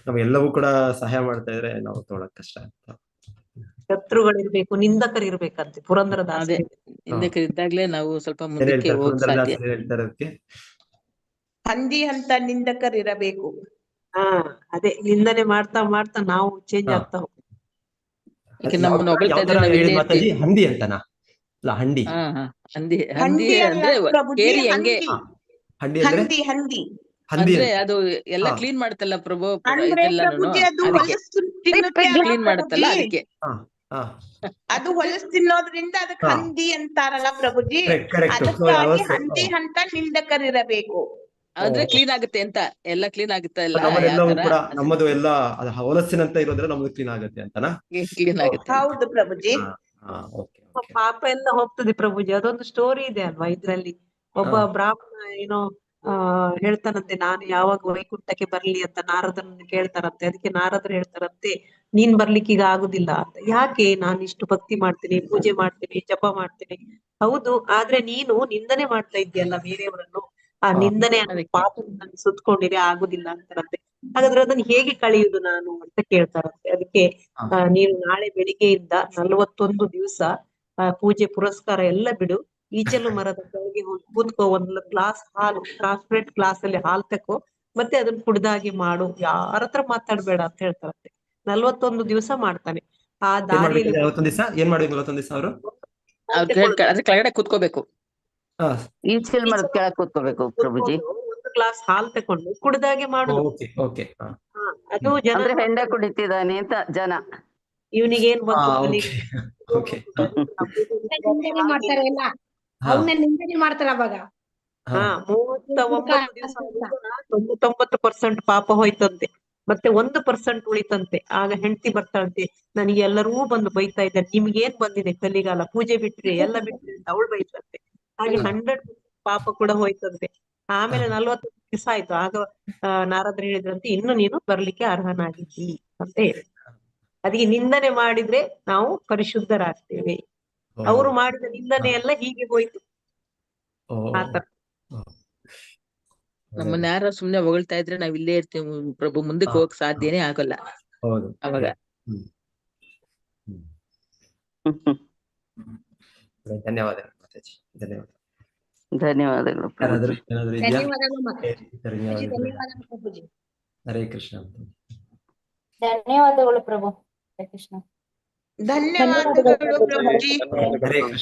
Speaker 3: ನಮ್ಗೆಲ್ಲವೂ ಕೂಡ ಸಹಾಯ ಮಾಡ್ತಾ ಇದ್ರೆ ನಾವು ತೊಗೊಳಕ್ ಕಷ್ಟ ಆಗ್ತದೆ.
Speaker 8: ಶತ್ರುಗಳಿರ್ಬೇಕು, ನಿಂದಕರಿರ್ಬೇಕಂತೆ ಪುರಂದರದಾಸ.
Speaker 6: ನಿಂದಕರಿದ್ದಾಗ್ಲೇ ನಾವು ಸ್ವಲ್ಪ ಮುಂದಕ್ಕೆ ಹೋಗಕ್ ಸಾಧ್ಯ.
Speaker 5: ಹಂದಿ ಅಂತ ನಿಂದಕರಿರಬೇಕು.
Speaker 8: ಅದೇ ನಿಂದನೆ ಮಾಡ್ತಾ ನಾವು ಚೇಂಜ್ ಆಗ್ತಾ ಹೋಗ್ತೀವಿ.
Speaker 3: ಹಂದಿ ಅಂತನಾ? ಅಲ್ಲ, ಹಂಡಿ.
Speaker 6: ಹಂದಿ ಅಂದ್ರೆ ಕೇರಿ ಹಂಗೆ. ಅಂದ್ರೆ ಅದು ಎಲ್ಲ ಕ್ಲೀನ್ ಮಾಡುತ್ತಲ್ಲ ಪ್ರಭು, ಕ್ಲೀನ್ ಮಾಡುತ್ತಲ್ಲ, ಅದಕ್ಕೆ
Speaker 5: ಅದು ಹೊಲಸು ತಿನ್ನೋದ್ರಿಂದ ಅದಕ್ಕೆ ಹಂದಿ ಅಂತಾರಲ್ಲ ಪ್ರಭುಜಿ. ಅದಕ್ಕಾಗಿ ಹಂದಿ ಅಂತ ನಿಂದಕರಿರಬೇಕು.
Speaker 6: ಆದ್ರೆ ಕ್ಲೀನ್ ಆಗುತ್ತೆ ಅಂತ, ಎಲ್ಲ ಕ್ಲೀನ್ ಆಗುತ್ತೆ ಅಲ್ಲ.
Speaker 3: ನಮ್ಮದು ಎಲ್ಲ ಹೊಲಸಿನಂತ ಇರೋದ್ರೆ ನಮ್ದು ಕ್ಲೀನ್ ಆಗುತ್ತೆ ಅಂತನಾ?
Speaker 6: ಕ್ಲೀನ್ ಆಗುತ್ತೆ.
Speaker 5: ಹೌದು ಪ್ರಭುಜಿ.
Speaker 8: ಪಾಪ ಎಲ್ಲ ಹೋಗ್ತದೆ ಪ್ರಭುಜಿ. ಅದೊಂದು ಸ್ಟೋರಿ ಇದೆ ಅಲ್ವಾ ಇದ್ರಲ್ಲಿ. ಒಬ್ಬ ಬ್ರಾಹ್ಮಣ ಏನೋ ಹೇಳ್ತಾರಂತೆ, ನಾನು ಯಾವಾಗ ವೈಕುಂಠಕ್ಕೆ ಬರ್ಲಿ ಅಂತ ನಾರದರನ್ನು ಕೇಳ್ತಾರಂತೆ. ಅದಕ್ಕೆ ನಾರದರು ಹೇಳ್ತಾರಂತೆ, ನೀನ್ ಬರ್ಲಿಕ್ಕೆ ಈಗ ಆಗುದಿಲ್ಲ ಅಂತ. ಯಾಕೆ? ನಾನು ಇಷ್ಟು ಭಕ್ತಿ ಮಾಡ್ತೀನಿ, ಪೂಜೆ ಮಾಡ್ತೀನಿ, ಜಪ ಮಾಡ್ತೀನಿ. ಹೌದು, ಆದ್ರೆ ನೀನು ನಿಂದನೆ ಮಾಡ್ತಾ ಇದ್ದೀಯಲ್ಲ ಬೇರೆಯವರನ್ನು. ಆ ನಿಂದನೆ
Speaker 6: ಅದಕ್ಕೆ.
Speaker 8: ಪಾಪ ನನ್ ಸುತ್ಕೊಂಡಿದೆ, ಆಗುದಿಲ್ಲ ಅಂತಾರಂತೆ. ಹಾಗಾದ್ರೆ ಅದನ್ನ ಹೇಗೆ ಕಳೆಯುವುದು ನಾನು ಅಂತ ಕೇಳ್ತಾರಂತೆ. ಅದಕ್ಕೆ ನೀನು ನಾಳೆ ಬೆಳಿಗ್ಗೆಯಿಂದ 41 ದಿವಸ ಪೂಜೆ ಪುರಸ್ಕಾರ ಎಲ್ಲ ಬಿಡು, ಈಚಲು ಮರದ ಕೆಳಗೆ ಹೋಗಿ ಕೂತ್ಕೋ, ಒಂದು ಗ್ಲಾಸ್ ಹಾಲು, ಟ್ರಾನ್ಸ್ಪರೆಂಟ್ ಗ್ಲಾಸ್ ಅಲ್ಲಿ ಹಾಲು ತಕೋ, ಮತ್ತೆ ಅದನ್ನ ಕುಡ್ದಾಗಿ ಮಾಡು, ಯಾರ ಹತ್ರ ಮಾತಾಡ್ಬೇಡ ಅಂತ ಹೇಳ್ತಾರಂತೆ. 41 ದಿವಸ ಮಾಡ್ತಾನೆ. ಆ ದಾರಿಯಲ್ಲಿ
Speaker 3: ಏನ್ ಮಾಡ್ಬೇಕು 41 ದಿವಸ ಅವರು?
Speaker 6: ಅದ್ರ ಕೆಳಗಡೆ ಕೂತ್ಕೋಬೇಕು.
Speaker 2: ಈಚಲ್ ಮರದ ಕೆಳಗೆ ಕೂತ್ಕೋಬೇಕು ಪ್ರಭುಜಿ.
Speaker 8: ಒಂದು ಗ್ಲಾಸ್ ಹಾಲು ತಕೊಂಡು ಕುಡ್ದಾಗೆ ಮಾಡುದು. ಅದು ಜನ
Speaker 2: ಅಂದ್ರೆ ಹೆಂಡ ಕುಡಿತಿದ್ದಾನೆ ಅಂತ ಜನ.
Speaker 8: ಇವನಿಗೇನ್ ಬಂತು
Speaker 1: ನಿಂದನೆ ಮಾಡ್ತಾರೆ ಎಲ್ಲ, ಅವನ್ನ ನಿಂದನೆ ಮಾಡ್ತಾರೆ ಅವಾಗ.
Speaker 8: 39 ದಿವಸ 99% ಪಾಪ ಹೋಯ್ತಂತೆ, ಮತ್ತೆ 1% ಉಳಿತಂತೆ. ಆಗ ಹೆಂಡತಿ ಬರ್ತಾಳಂತೆ, ನನಗೆ ಎಲ್ಲರೂ ಬಂದು ಬೈತಾ ಇದ್ದಾರೆ, ನಿಮ್ಗೇನ್ ಬಂದಿದೆ ಕಲಿಗಾಲ, ಪೂಜೆ ಬಿಟ್ರಿ ಎಲ್ಲ ಬಿಟ್ರಿ ಅಂತ ಅವಳು ಬೈತಂತೆ. ಹಾಗೆ 100% ಪಾಪ ಕೂಡ ಹೋಯ್ತಂತೆ. ಆಮೇಲೆ 40 ದಿವಸ ಆಯ್ತು. ಆಗ ನಾರದ್ರು ಹೇಳಿದ್ರಂತೆ, ಇನ್ನು ನೀನು ಬರ್ಲಿಕ್ಕೆ ಅರ್ಹನಾಗಿದ್ದಿ ಅಂತ ಹೇಳಿ. ಅದಕ್ಕೆ ನಿಂದನೆ ಮಾಡಿದ್ರೆ ನಾವು ಪರಿಶುದ್ಧರಾಗ್ತೇವೆ. ಅವರು ಮಾಡಿದ ನಿಂದನೆ ಎಲ್ಲ ಹೀಗೆ ಹೋಯ್ತು. ಆತರ
Speaker 6: ನಮ್ಮನ್ನ ಯಾರ ಸುಮ್ನೆ ಹೊಗಳ್ತಾ ಇದ್ರೆ ನಾವ್ ಇಲ್ಲೇ ಇರ್ತೀವಿ ಪ್ರಭು, ಮುಂದಕ್ಕೆ ಹೋಗಕ್ ಸಾಧ್ಯನೇ ಆಗಲ್ಲ ಅವಾಗ.
Speaker 3: ಧನ್ಯವಾದಗಳು.
Speaker 2: ಧನ್ಯವಾದಗಳು ಪ್ರಭುಜಿ.
Speaker 3: ಹರೇ ಕೃಷ್ಣ.
Speaker 9: ಧನ್ಯವಾದಗಳು ಪ್ರಭು. ಹರೇ ಕೃಷ್ಣ.
Speaker 5: ಧನ್ಯವಾದಗಳು ಪ್ರಭುಜಿ.
Speaker 3: ಹರೇ ಕೃಷ್ಣ.